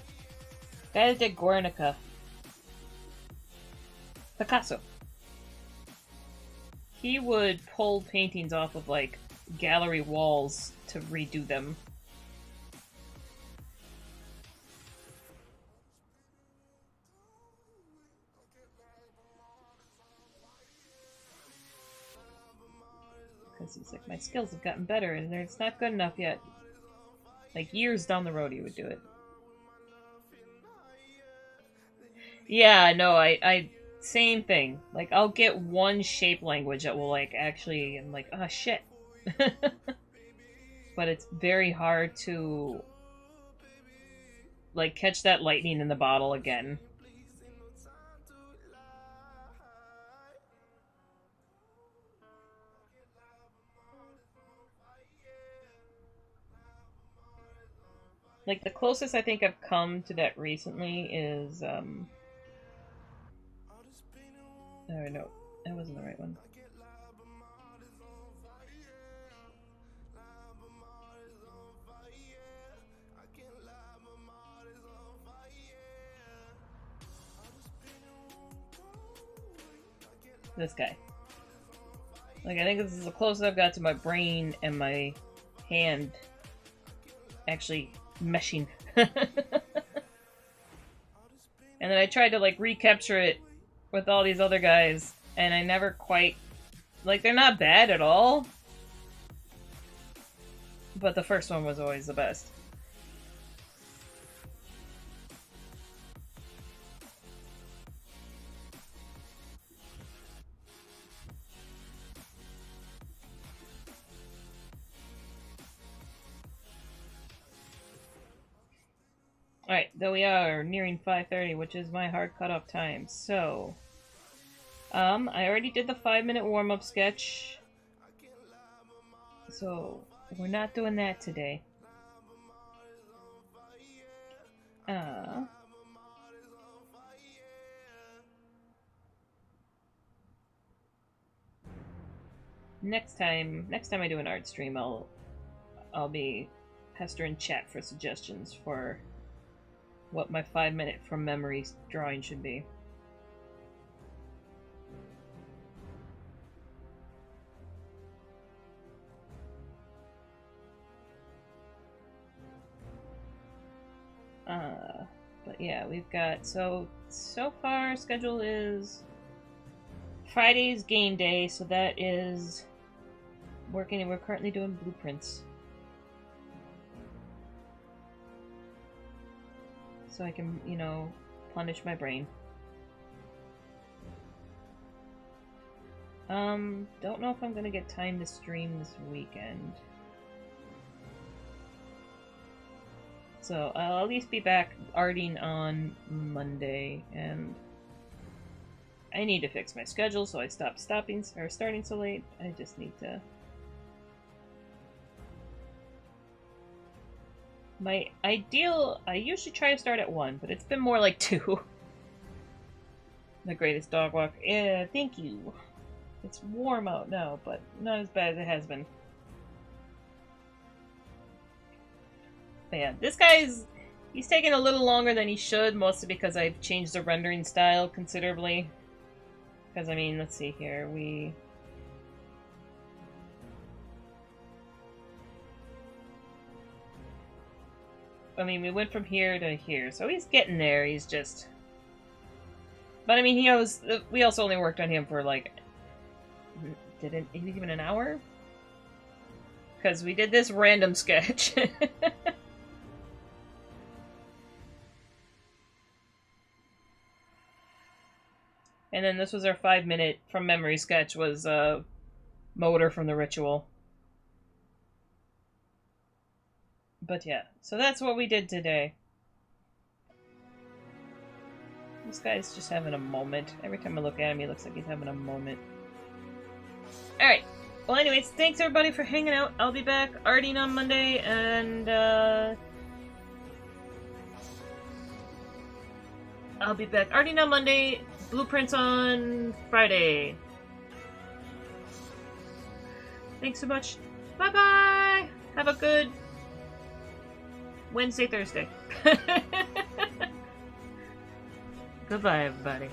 that did Guernica. Picasso. He would pull paintings off of, like, gallery walls to redo them. Because he's like, my skills have gotten better, and it's not good enough yet. Like, years down the road he would do it. Yeah, no, I same thing. Like, I'll get one shape language that will, like, actually, I'm like, oh, shit. But it's very hard to, like, catch that lightning in the bottle again. Like, the closest I think I've come to that recently is, oh, no, that wasn't the right one. This guy. Like, I think this is the closest I've got to my brain and my hand actually meshing. And then I tried to, like, recapture it with all these other guys, and I never quite... Like, they're not bad at all. But the first one was always the best. Alright, though we are nearing 5:30, which is my hard cutoff time, so... I already did the 5-minute warm-up sketch. So, we're not doing that today. Next time I do an art stream, I'll be pestering chat for suggestions for what my 5-minute from memory drawing should be. But yeah, we've got, so far our schedule is Friday's game day, so that is working, and we're currently doing blueprints. So I can, you know, plenish my brain. Don't know if I'm gonna get time to stream this weekend. So I'll at least be back arting on Monday, and I need to fix my schedule so I stop starting so late. I just need to... My ideal, I usually try to start at 1, but it's been more like 2. The greatest dog walk. Yeah, thank you. It's warm out now, but not as bad as it has been. But yeah, this guy's... He's taking a little longer than he should, mostly because I've changed the rendering style considerably. Because, I mean, let's see here, we went from here to here, so he's getting there, he's just... But, I mean, we also only worked on him for, like... even an hour? Because we did this random sketch. And then this was our 5-minute from memory sketch, was Motor from the Ritual. But yeah, so that's what we did today. This guy's just having a moment. Every time I look at him, he looks like he's having a moment. Alright. Well, anyways, thanks everybody for hanging out. I'll be back arting on Monday, and I'll be back. Already on Monday. Blueprints on Friday. Thanks so much. Bye-bye! Have a good Wednesday, Thursday. Goodbye, everybody.